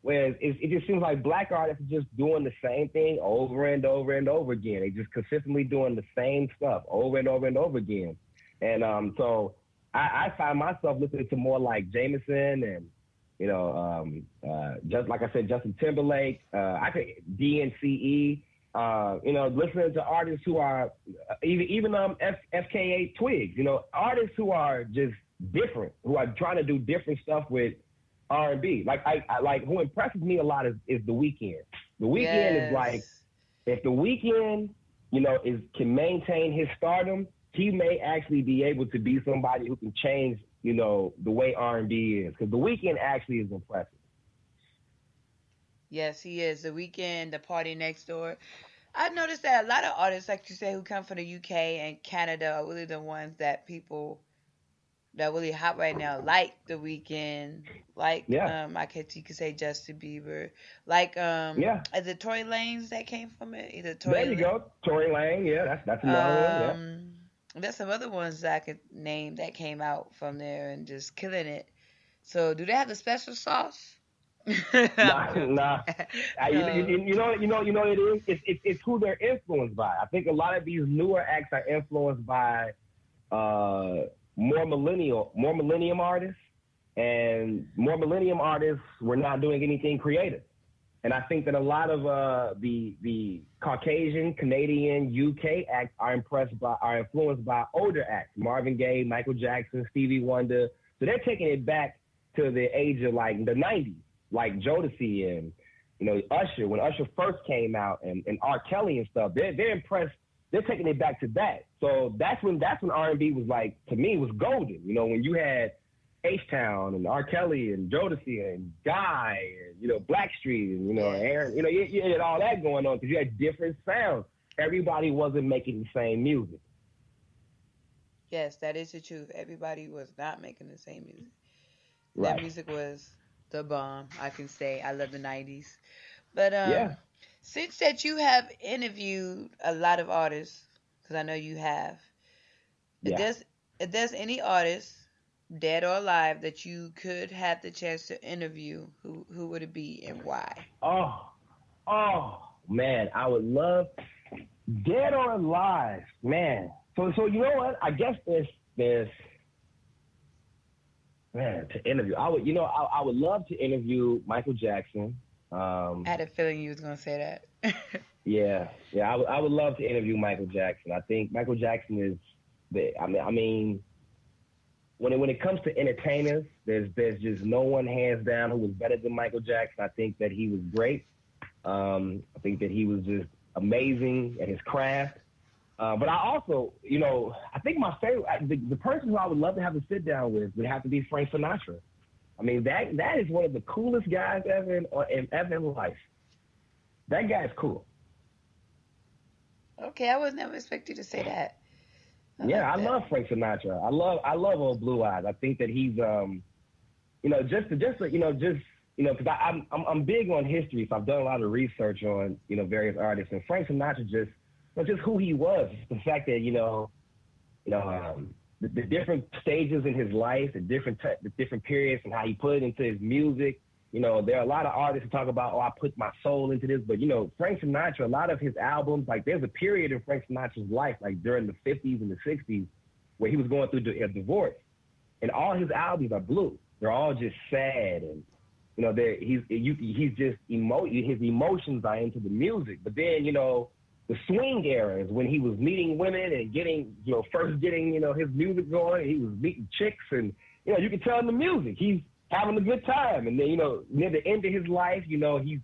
Whereas it just seems like black artists are just doing the same thing over and over and over again. They just consistently doing the same stuff over and over and over again. And so I find myself listening to more like Jameson and, just like I said, Justin Timberlake, DNCE, listening to artists who are even FKA Twigs, artists who are just different, who are trying to do different stuff with R&B. Like I who impresses me a lot is The Weeknd. The Weeknd is like, if The Weeknd, can maintain his stardom, he may actually be able to be somebody who can change, the way R&B is. Because The Weeknd actually is impressive. Yes, he is. The Weeknd, the Party Next Door. I've noticed that a lot of artists, like you say, who come from the UK and Canada are really the ones that people that really hot right now, like The Weeknd, like I guess you could say Justin Bieber, like is it Tory Lanez that came from it? Either Tory There you go, Tory Lanez. That's another one. Yeah. There's some other ones that I could name that came out from there and just killing it. So, do they have the special sauce? Nah. You know what it is? It's who they're influenced by. I think a lot of these newer acts are influenced by more millennium artists, and more millennium artists were not doing anything creative. And I think that a lot of the Caucasian, Canadian, UK acts are influenced by older acts, Marvin Gaye, Michael Jackson, Stevie Wonder. So they're taking it back to the age of like the 90s, like Jodeci and Usher, when Usher first came out, and R. Kelly and stuff. They're impressed. They're taking it back to that. So that's when R&B was like, to me, was golden. When you had H-Town and R. Kelly and Jodeci and Guy and Blackstreet and Aaron, you had all that going on because you had different sounds. Everybody wasn't making the same music. Yes, that is the truth. Everybody was not making the same music. Right. That music was the bomb, I can say. I love the 90s. But since that you have interviewed a lot of artists, because I know you have, if there's any artist, dead or alive, that you could have the chance to interview, who would it be and why? Oh man, I would love, dead or alive, man. So you know what? I guess there's man to interview. I would love to interview Michael Jackson. I had a feeling you was gonna say that. yeah. I would love to interview Michael Jackson. I think Michael Jackson is I mean. When it comes to entertainers, there's just no one hands down who was better than Michael Jackson. I think that he was great. I think that he was just amazing at his craft. But I also, I think my favorite, the person who I would love to have to sit down with would have to be Frank Sinatra. I mean, that is one of the coolest guys ever in life. That guy is cool. Okay, I was never expecting you to say that. I love Frank Sinatra. I love old Blue Eyes. I think that he's, because I'm big on history, so I've done a lot of research on, various artists, and Frank Sinatra just who he was, the fact that the different stages in his life, the different periods, and how he put it into his music, You know, there are a lot of artists who talk about, oh, I put my soul into this. But, you know, Frank Sinatra, a lot of his albums, like there's a period in Frank Sinatra's life, like during the 50s and the 60s, where he was going through a divorce. And all his albums are blue. They're all just sad. And, you know, he's just, his emotions are into the music. But then, you know, the swing era is when he was meeting women and getting, you know, first getting, you know, his music going. He was meeting chicks and, you know, you can tell in the music. He's having a good time. And then, you know, near the end of his life, you know, he's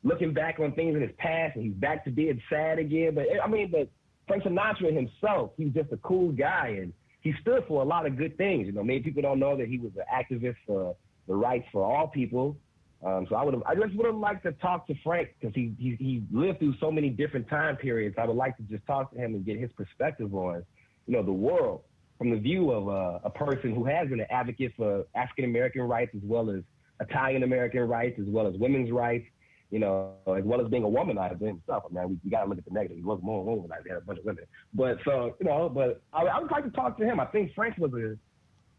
looking back on things in his past and he's back to being sad again. But, I mean, but Frank Sinatra himself, he's just a cool guy. And he stood for a lot of good things. You know, many people don't know that he was an activist for the rights for all people. So I just would have liked to talk to Frank because he lived through so many different time periods. I would like to just talk to him and get his perspective on, you know, the world from the view of a person who has been an advocate for African American rights as well as Italian American rights as well as women's rights, you know, as well as being a womanizer himself. I mean, we got to look at the negative. He was more womanizer. He had a bunch of women. But so, you know, but I would like to talk to him. I think Frank was a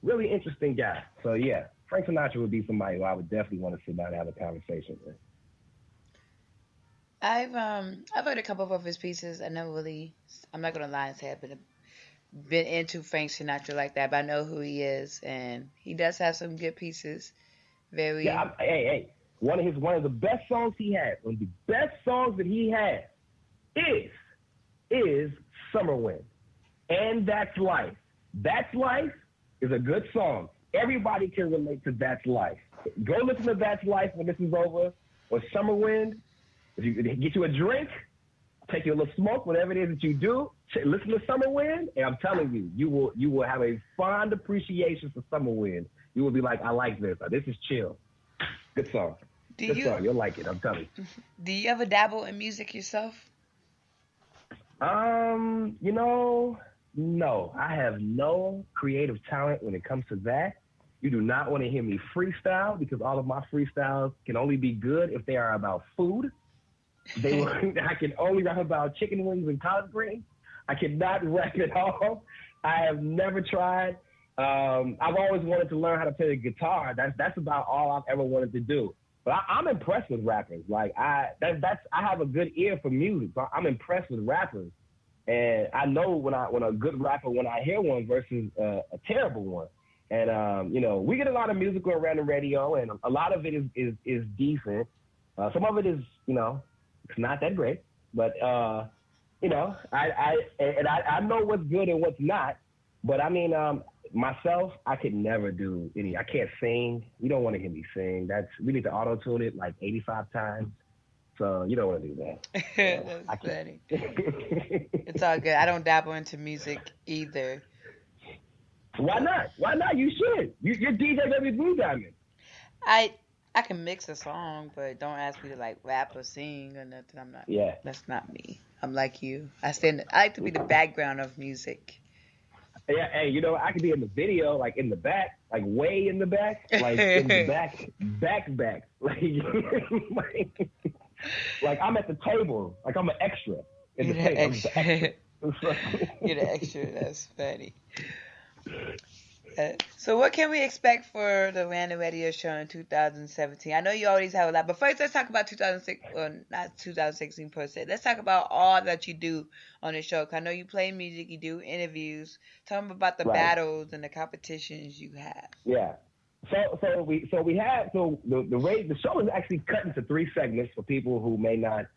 really interesting guy. So yeah. Frank Sinatra would be somebody who I would definitely want to sit down and have a conversation with. I've heard a couple of his pieces. I'm not gonna lie and say I've been into Frank Sinatra like that, but I know who he is, and he does have some good pieces. Hey, one of the best songs he has, one of the best songs that he has is Summer Wind, and That's Life. That's Life is a good song. Everybody can relate to That's Life. Go listen to That's Life when this is over, or Summer Wind. If you get you a drink, take you a little smoke, whatever it is that you do, listen to Summer Wind, and I'm telling you, you will have a fond appreciation for Summer Wind. You will be like, I like this. This is chill. Good song. Song. You'll like it, I'm telling you. Do you ever dabble in music yourself? You know, no. I have no creative talent when it comes to that. You do not want to hear me freestyle because all of my freestyles can only be good if they are about food. I can only rap about chicken wings and collard greens. I cannot rap at all. I have never tried. I've always wanted to learn how to play the guitar. That's about all I've ever wanted to do. But I'm impressed with rappers. Like I have a good ear for music. So I'm impressed with rappers, and I know when a good rapper when I hear one versus a terrible one. And you know, we get a lot of music on Random Radio, and a lot of it is decent. Some of it is, you know, it's not that great. But you know, I know what's good and what's not. But I mean, myself, I could never do any. I can't sing. You don't want to hear me sing. We need to auto tune it like 85 times. So you don't want to do that. That's funny. It's all good. I don't dabble into music either. Why not? Why not? You should. You're DJ Baby Blue Diamond. I can mix a song, but don't ask me to like rap or sing or nothing. I'm not. Yeah. That's not me. I'm like you. I like to be the background of music. Yeah, hey, you know, I could be in the video, like in the back, like way in the back, like in the back, like I'm at the table, like I'm an extra in the table. You're the extra. That's funny. So what can we expect for the Random Radio Show in 2017? I know you always have a lot, but first let's talk about 2006, or not 2016 per se. Let's talk about all that you do on the show. 'Cause I know you play music, you do interviews. Tell them about the battles and the competitions you have. Yeah. So the show is actually cut into 3 segments for people who may not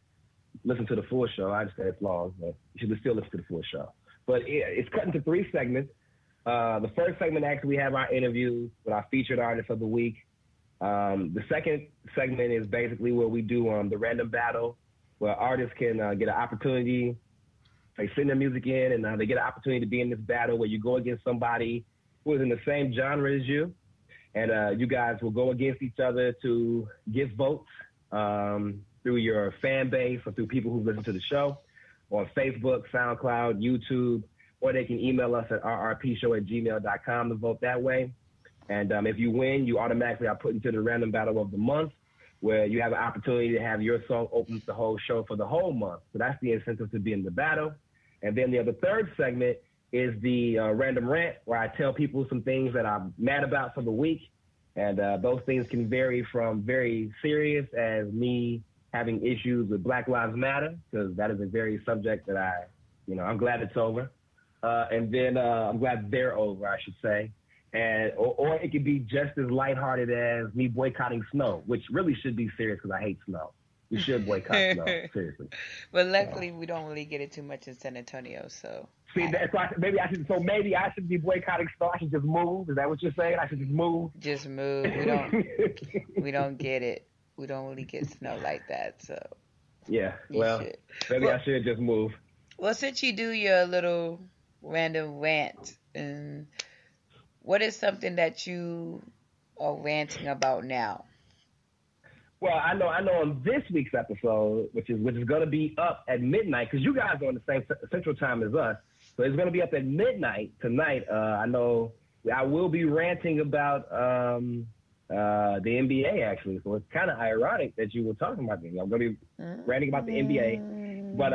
listen to the full show. I understand it's long, but you should still listen to the full show. But it's cut into 3 segments. The first segment, actually, we have our interviews with our featured artists of the week. The second segment is basically where we do the random battle, where artists can get an opportunity. They send their music in, and they get an opportunity to be in this battle where you go against somebody who is in the same genre as you. And you guys will go against each other to get votes through your fan base or through people who listen to the show on Facebook, SoundCloud, YouTube, or they can email us at rrpshow@gmail.com to vote that way. And if you win, you automatically are put into the random battle of the month, where you have an opportunity to have your song open the whole show for the whole month. So that's the incentive to be in the battle. And then the third segment is the random rant, where I tell people some things that I'm mad about for the week. And those things can vary from very serious as me having issues with Black Lives Matter, because that is a very subject that I'm glad it's over. And then I'm glad they're over, I should say. And or it could be just as lighthearted as me boycotting snow, which really should be serious because I hate snow. You should boycott snow, seriously. But luckily, we don't really get it too much in San Antonio, so. See, that's why maybe I should be boycotting snow. I should just move. Is that what you're saying? I should just move. Just move. We don't get it. We don't really get snow like that, so. Yeah. Well, maybe I should just move. Well, since you do your little random rant, what is something that you are ranting about now? Well, I know on this week's episode, which is going to be up at midnight, because you guys are on the same Central Time as us, so it's going to be up at midnight tonight. I know I will be ranting about the NBA, actually, so it's kind of ironic that you were talking about it. I'm going to be ranting about the NBA, but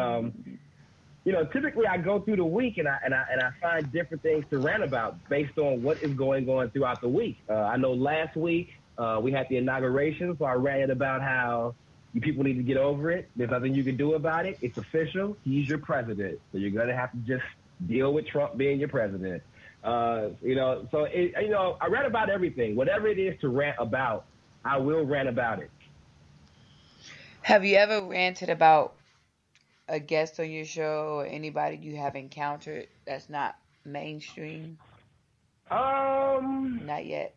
typically I go through the week and I find different things to rant about based on what is going on throughout the week. I know last week we had the inauguration, so I ranted about how you people need to get over it. There's nothing you can do about it. It's official. He's your president, so you're gonna have to just deal with Trump being your president. I rant about everything. Whatever it is to rant about, I will rant about it. Have you ever ranted about a guest on your show or anybody you have encountered that's not mainstream? Not yet.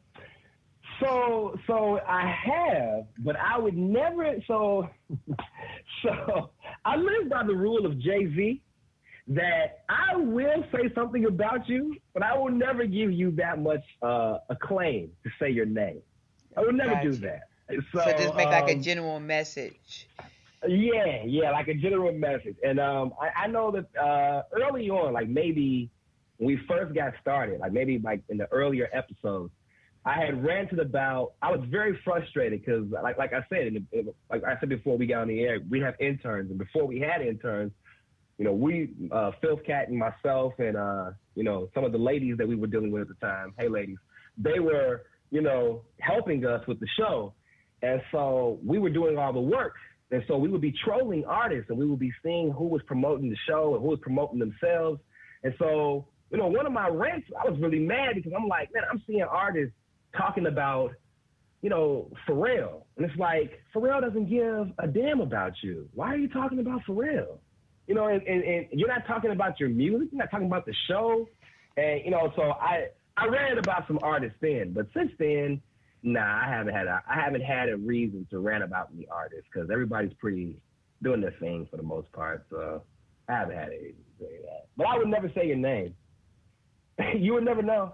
So I have, but I would never. So I live by the rule of Jay-Z that I will say something about you, but I will never give you that much acclaim to say your name. I would never do that. So just make like a general message. Yeah, like a general message. And I know that early on, like maybe when we first got started, like maybe like in the earlier episodes, I had ranted about, I was very frustrated because like I said, like I said before we got on the air, we have interns. And before we had interns, we, Filth Cat and myself and, some of the ladies that we were dealing with at the time, hey ladies, they were, helping us with the show. And so we were doing all the work. And so we would be trolling artists and we would be seeing who was promoting the show and who was promoting themselves. And so, one of my rants, I was really mad because I'm like, man, I'm seeing artists talking about, Pharrell. And it's like, Pharrell doesn't give a damn about you. Why are you talking about Pharrell? And you're not talking about your music. You're not talking about the show. And, so I ranted about some artists then. But since then, nah, I haven't had a reason to rant about the artists because everybody's pretty doing their thing for the most part. So I haven't had a reason to say that. But I would never say your name. You would never know.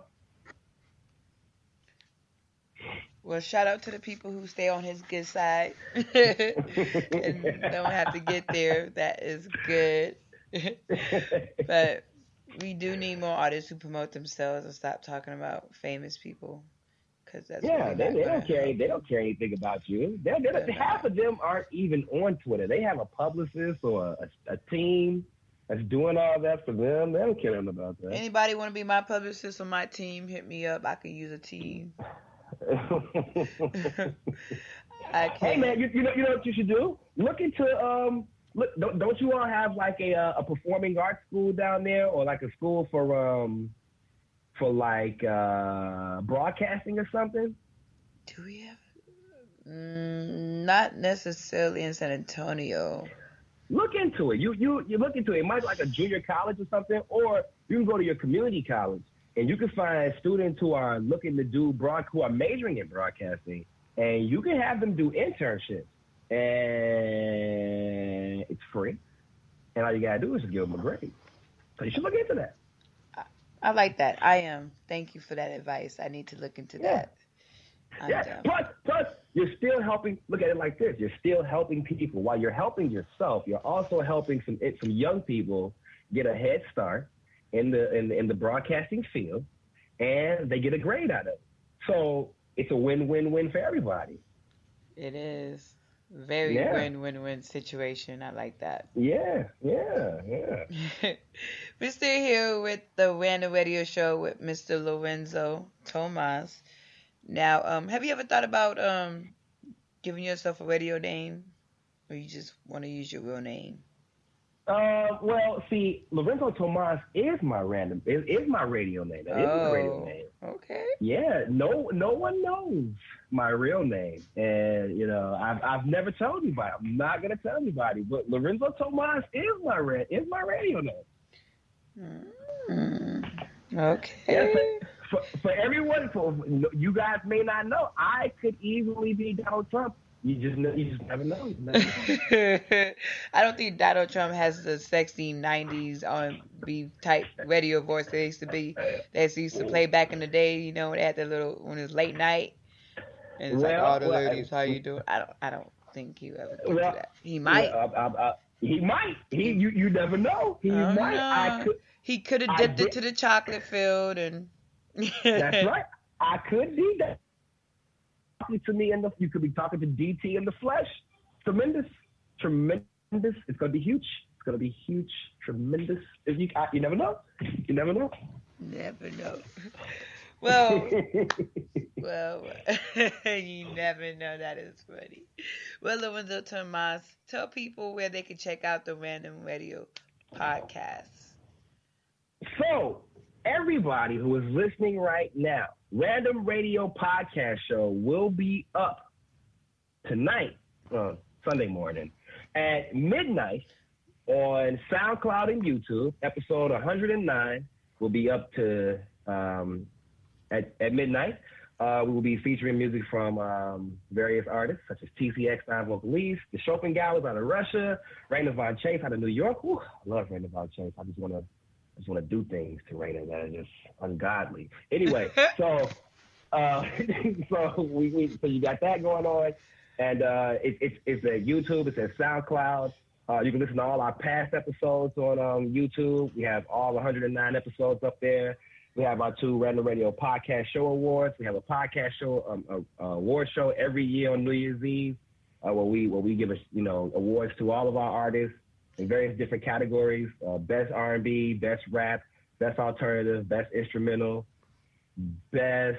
Well, shout out to the people who stay on his good side and don't have to get there. That is good. But we do need more artists who promote themselves and stop talking about famous people. That's they don't care. They don't care anything about you. Half of them aren't even on Twitter. They have a publicist or a team that's doing all that for them. They don't care about that. Anybody want to be my publicist on my team? Hit me up. I can use a team. Hey man, you know what you should do? Look into don't you all have like a performing arts school down there or like a school for broadcasting or something? Do we have? Not necessarily in San Antonio. Look into it. You look into it. It might be like a junior college or something, or you can go to your community college and you can find students who are looking to do who are majoring in broadcasting, and you can have them do internships, and it's free. And all you gotta do is just give them a grade. So you should look into that. I like that. I am. Thank you for that advice. I need to look into that. Plus, you're still helping. Look at it like this: you're still helping people. While you're helping yourself, you're also helping some young people get a head start in the broadcasting field, and they get a grade out of it. So it's a win-win-win for everybody. It is. Very win-win-win situation. I like that. Yeah. We're still here with the Random Radio Show with Mr. Lorenzo Tomas. Now, have you ever thought about giving yourself a radio name, or you just want to use your real name? Well, see, Lorenzo Tomas is my is my radio name. That is my radio Oh, name. okay. Yeah, no one knows my real name, and I've never told anybody. I'm not gonna tell anybody, but Lorenzo Tomas is my radio name. Okay. Yes, for everyone, you guys may not know, I could easily be Donald Trump. You just never know. You never know. I don't think Donald Trump has the sexy '90s R&B type radio voice that used to play back in the day. When they had when it was late night, and it's like all the ladies, how you doing? I don't think he ever get to that. He might. He might. You never know. He might. He could have dipped it to the chocolate field, and that's right. I could be that. To me, you could be talking to DT in the flesh. Tremendous. It's gonna be huge. Tremendous. You never know. You never know. Never know. Well, you never know. That is funny. Well, Lorenzo Tomas, tell people where they can check out the Random Radio podcast. So, everybody who is listening right now, Random Radio Podcast Show will be up tonight, Sunday morning, at midnight on SoundCloud and YouTube. Episode 109 will be up to at midnight. We will be featuring music from various artists such as TCX9 Vocalese, the Chopin Gallows out of Russia, Raina Von Chase out of New York. Whew, I love Raina Von Chase. I just want to do things to Raina that are just ungodly. Anyway, so you got that going on, and it's at YouTube, it's at SoundCloud. You can listen to all our past episodes on YouTube. We have all 109 episodes up there. We have our 2 Random Radio Podcast Show Awards. We have a podcast show, award show every year on New Year's Eve, where we give awards to all of our artists in various different categories: best R&B, best rap, best alternative, best instrumental, best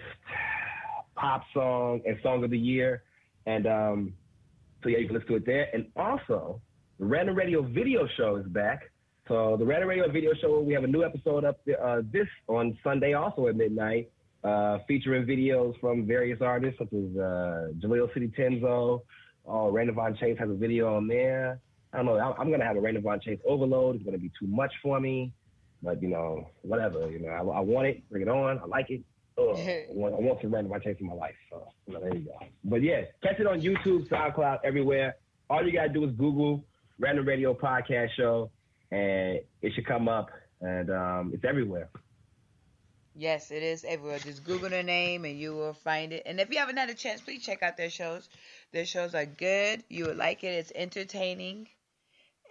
pop song, and song of the year. And so yeah, you can listen to it there. And also, the Random Radio video show is back. So the Random Radio video show, we have a new episode up this on Sunday, also at midnight, featuring videos from various artists such as Jaleel City Tenzo. Raina Von Chase has a video on there. I don't know. I'm gonna have a Raina Von Chase overload. It's gonna be too much for me, but whatever. I want it. Bring it on. I like it. I want some Raina Von Chase in my life. So there you go. But yeah, catch it on YouTube, SoundCloud, everywhere. All you gotta do is Google Random Radio Podcast Show, and it should come up, and it's everywhere. Yes, it is everywhere. Just Google the name and you will find it. And if you haven't had a chance, please check out their shows. Their shows are good. You would like it. It's entertaining,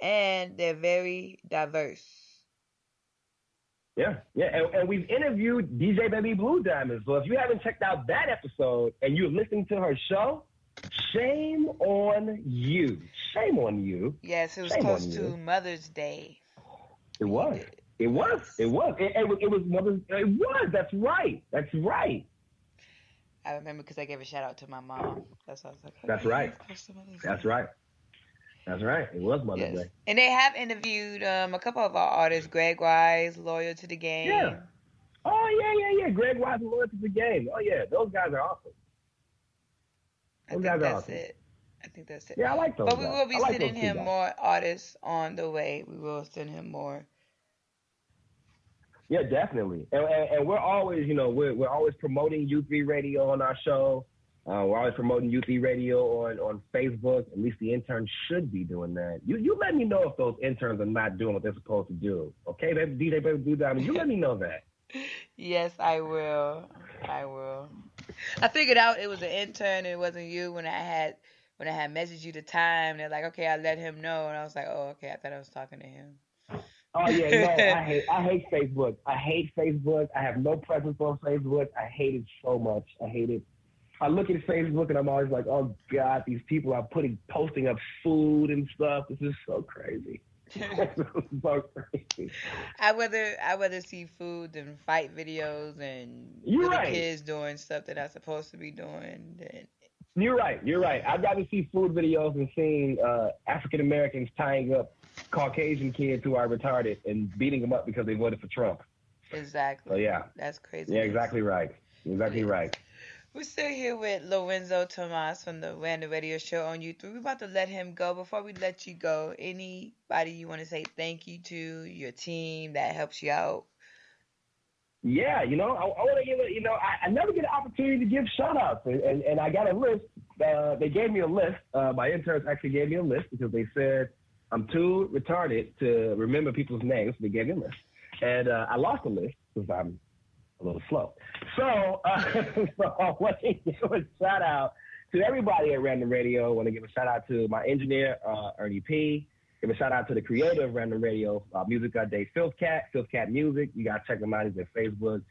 and they're very diverse. Yeah. And we've interviewed DJ Baby Blue Diamond. So if you haven't checked out that episode and you're listening to her show, shame on you. Shame on you. Yes, it was close to Mother's Day. It was. It was. That's right. I remember because I gave a shout out to my mom. That's why I was like, okay, That's right. It was Mother's Day. And they have interviewed a couple of our artists, Greg Wise, Loyal to the Game. Yeah. Oh, yeah. Greg Wise and Loyal to the Game. Oh, yeah. Those guys are awesome. I think that's it. Yeah, I like those guys. But we will be sending him more artists on the way. We will send him more. Yeah, definitely. And we're always, we're always promoting U3 Radio on our show. We're always promoting U3 Radio on Facebook. At least the interns should be doing that. You let me know if those interns are not doing what they're supposed to do. Okay, DJ Baby Blue Diamond, you let me know that. Yes, I will. I figured out it was an intern. It wasn't you when I had messaged you the time. They're like, okay, I let him know, and I was like, oh, okay, I thought I was talking to him. Oh yeah, no, I hate Facebook. I have no presence on Facebook. I hate it so much. I hate it. I look at Facebook and I'm always like, oh God, these people are posting up food and stuff. This is so crazy. So crazy. I rather see food than fight videos and You're little right. kids doing stuff that I'm supposed to be doing. Than, You're right. You're right. I'd rather see food videos than seeing African Americans tying up Caucasian kids who are retarded and beating them up because they voted for Trump. So exactly. yeah, That's yeah, craziness. exactly right. It Exactly is. right. We're still here with Lorenzo Tomas from the Random Radio Show on YouTube. We're about to let him go. Before we let you go, anybody you want to say thank you to, your team that helps you out? Yeah, I want to give it. I never get an opportunity to give shout outs, and I got a list. They gave me a list. My interns actually gave me a list because they said I'm too retarded to remember people's names. So they gave me a list, and I lost the list because I'm a little slow. So, so I want to give a shout out to everybody at Random Radio. I want to give a shout out to my engineer, Ernie P. Give a shout out to the creator of Random Radio, music day, Filth Cat Music. You got to check him out. He's on Facebook.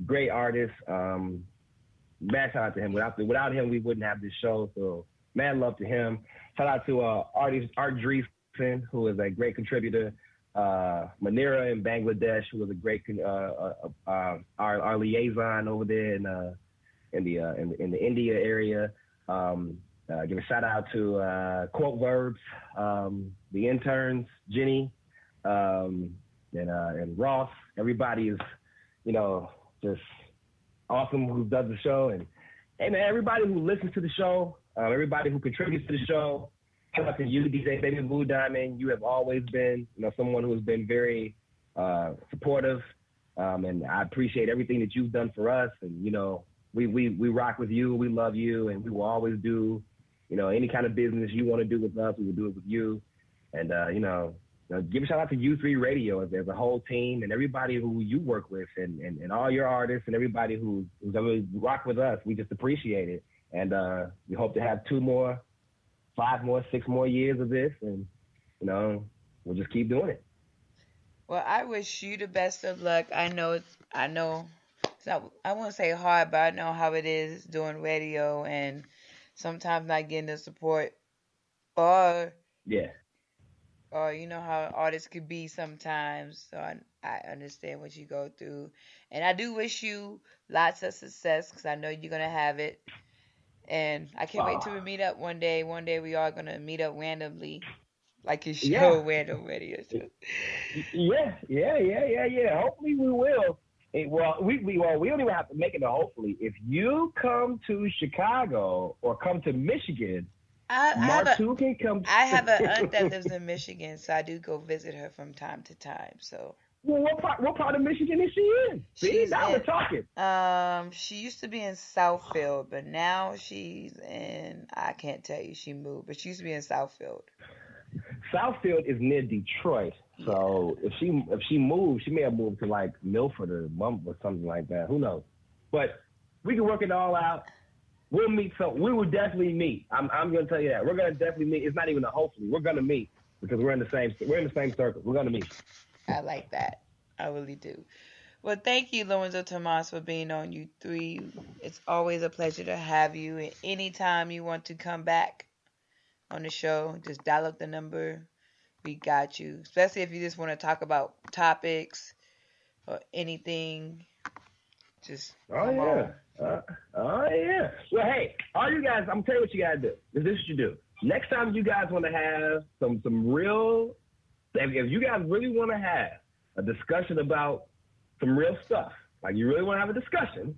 Great artist. Mad shout out to him. Without him, we wouldn't have this show. So, mad love to him. Shout out to artist Art Dreesen, who is a great contributor. Manira in Bangladesh, who was a great our liaison over there in the India area. Give a shout out to Quote Verbs, the interns, Jenny, and Ross. Everybody is, just awesome who does the show, and man, everybody who listens to the show, everybody who contributes to the show. Shout out to you, DJ Baby Blue Diamond. You have always been, someone who has been very supportive, and I appreciate everything that you've done for us. And we rock with you, we love you, and we will always do, any kind of business you want to do with us, we will do it with you. And give a shout out to U3 Radio as a whole team and everybody who you work with, and all your artists and everybody who's ever rocked with us. We just appreciate it, and we hope to have 2 more, 5 more, 6 more years of this, and we'll just keep doing it. Well, I wish you the best of luck. I know it's not, I won't say hard, but I know how it is doing radio and sometimes not getting the support, or Yeah. you know how artists could be sometimes. So I understand what you go through, and I do wish you lots of success because I know you're gonna have it. And I can't wait till we meet up one day. One day we are gonna meet up randomly, like your show, Random Radio Show. Yeah. Hopefully we will. We don't even have to make it a hopefully. If you come to Chicago or come to Michigan, Martu can come. I have an aunt that lives in Michigan, so I do go visit her from time to time. So. Well, what part of Michigan is she in? See, now we're talking. She used to be in Southfield, but now she's in, I can't tell you, she moved, but she used to be in Southfield. Southfield is near Detroit, so if she moves, she may have moved to like Milford or something like that. Who knows? But we can work it all out. We'll meet. So we will definitely meet. I'm going to tell you that we're going to definitely meet. It's not even a hopefully. We're going to meet because we're in the same circle. We're going to meet. I like that. I really do. Well, thank you, Lorenzo Tomas, for being on U3. It's always a pleasure to have you. And anytime you want to come back on the show, just dial up the number. We got you. Especially if you just want to talk about topics or anything. Just come on. Yeah. Well, hey, all you guys, I'm telling you what you gotta do. This is what you do. Next time you guys want to have some real, if you guys really want to have a discussion about some real stuff, like you really want to have a discussion,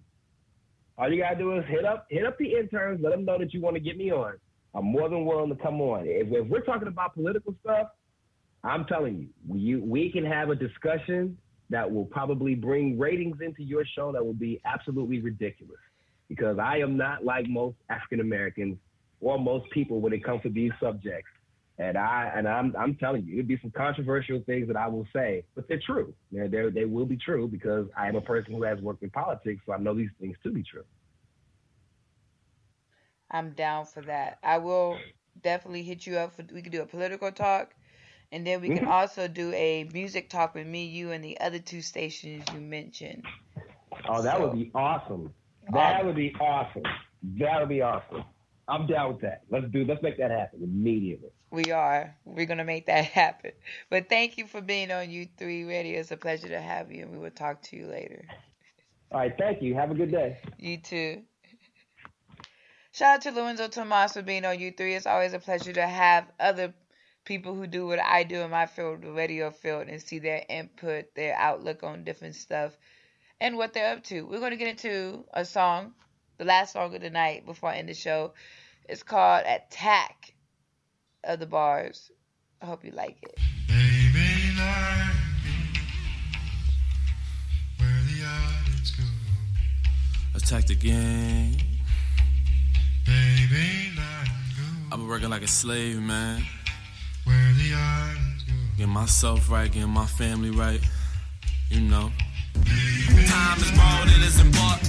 all you gotta do is hit up the interns, let them know that you want to get me on. I'm more than willing to come on. If we're talking about political stuff, I'm telling you, we can have a discussion that will probably bring ratings into your show that will be absolutely ridiculous. Because I am not like most African Americans or most people when it comes to these subjects. And I'm telling you, it'd be some controversial things that I will say, but they're true. They will be true because I am a person who has worked in politics, so I know these things to be true. I'm down for that. I will definitely hit you up. We could do a political talk, and then we can also do a music talk with me, you, and the other 2 stations you mentioned. Oh, that would be awesome. That would be awesome. I'm down with that. Let's make that happen immediately. We are. We're going to make that happen. But thank you for being on U3 Radio. It's a pleasure to have you, and we will talk to you later. All right, thank you. Have a good day. You too. Shout out to Lorenzo Tomas for being on U3. It's always a pleasure to have other people who do what I do in my field, the radio field, and see their input, their outlook on different stuff, and what they're up to. We're going to get into a song, the last song of the night before I end the show. It's called Attack of the Bars. I hope you like it. Baby, like where the audience go. Attack the game. Baby, like go. I've been working like a slave, man. Where the audience go. Getting myself right, getting my family right. You know. Time is borrowed, it isn't bought.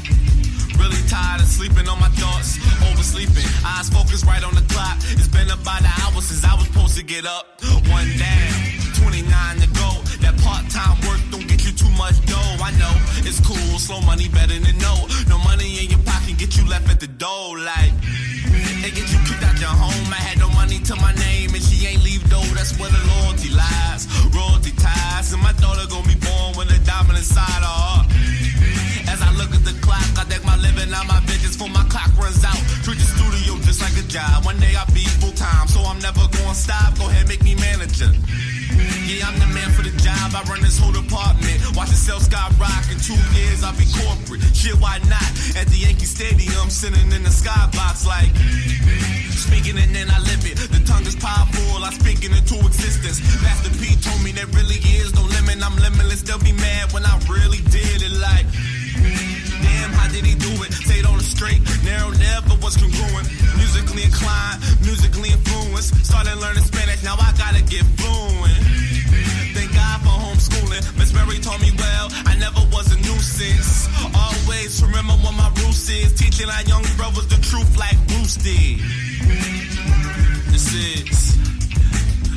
Really tired of sleeping on my thoughts. Oversleeping, eyes focused right on the clock. It's been about an hour since I was supposed to get up. One down, 29 to go. That part-time work don't get you too much dough. I know, it's cool, slow money better than no money in your pocket, get you left at the door. Like, they get you kicked out your home. I had no money to my name and she ain't leave though. That's where the loyalty lies, royalty ties. And my daughter gonna be born with a diamond inside of her. As I look at the clock, I deck my living out my vengeance for my clock runs out. Treat the studio just like a job. One day I'll be full time, so I'm never gonna stop. Go ahead, make me manager. Yeah, I'm the man for the job. I run this whole department. Watch the sell skyrock. In 2 years, I'll be corporate. Shit, why not? At the Yankee Stadium, sitting in the skybox like speaking and then I live it. The tongue is powerful. I speak it into existence. Master P told me there really is no limit. I'm limitless. They'll be mad when I really did it. Like, damn, how did he do it? Stayed on the straight, narrow, never was congruent. Musically inclined, musically influenced. Started learning Spanish, now I gotta get fluent. Thank God for homeschooling. Miss Mary taught me well, I never was a nuisance. Always remember what my roots is. Teaching our young brothers the truth like Bruce did. This is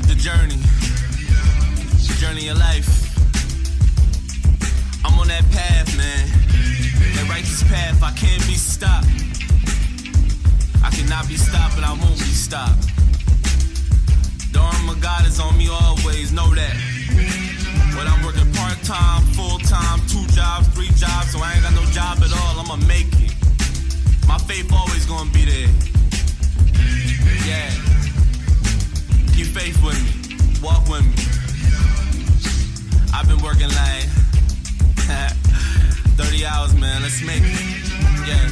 the journey of life. I'm on that path, man. That righteous path, I can't be stopped. I cannot be stopped, and I won't be stopped. The arm of God is on me always, know that. But I'm working part-time, full-time, 2 jobs, 3 jobs, so I ain't got no job at all, I'ma make it. My faith always gonna be there. Yeah. Keep faith with me, walk with me. I've been working like 30 hours, man, let's make it. Yeah.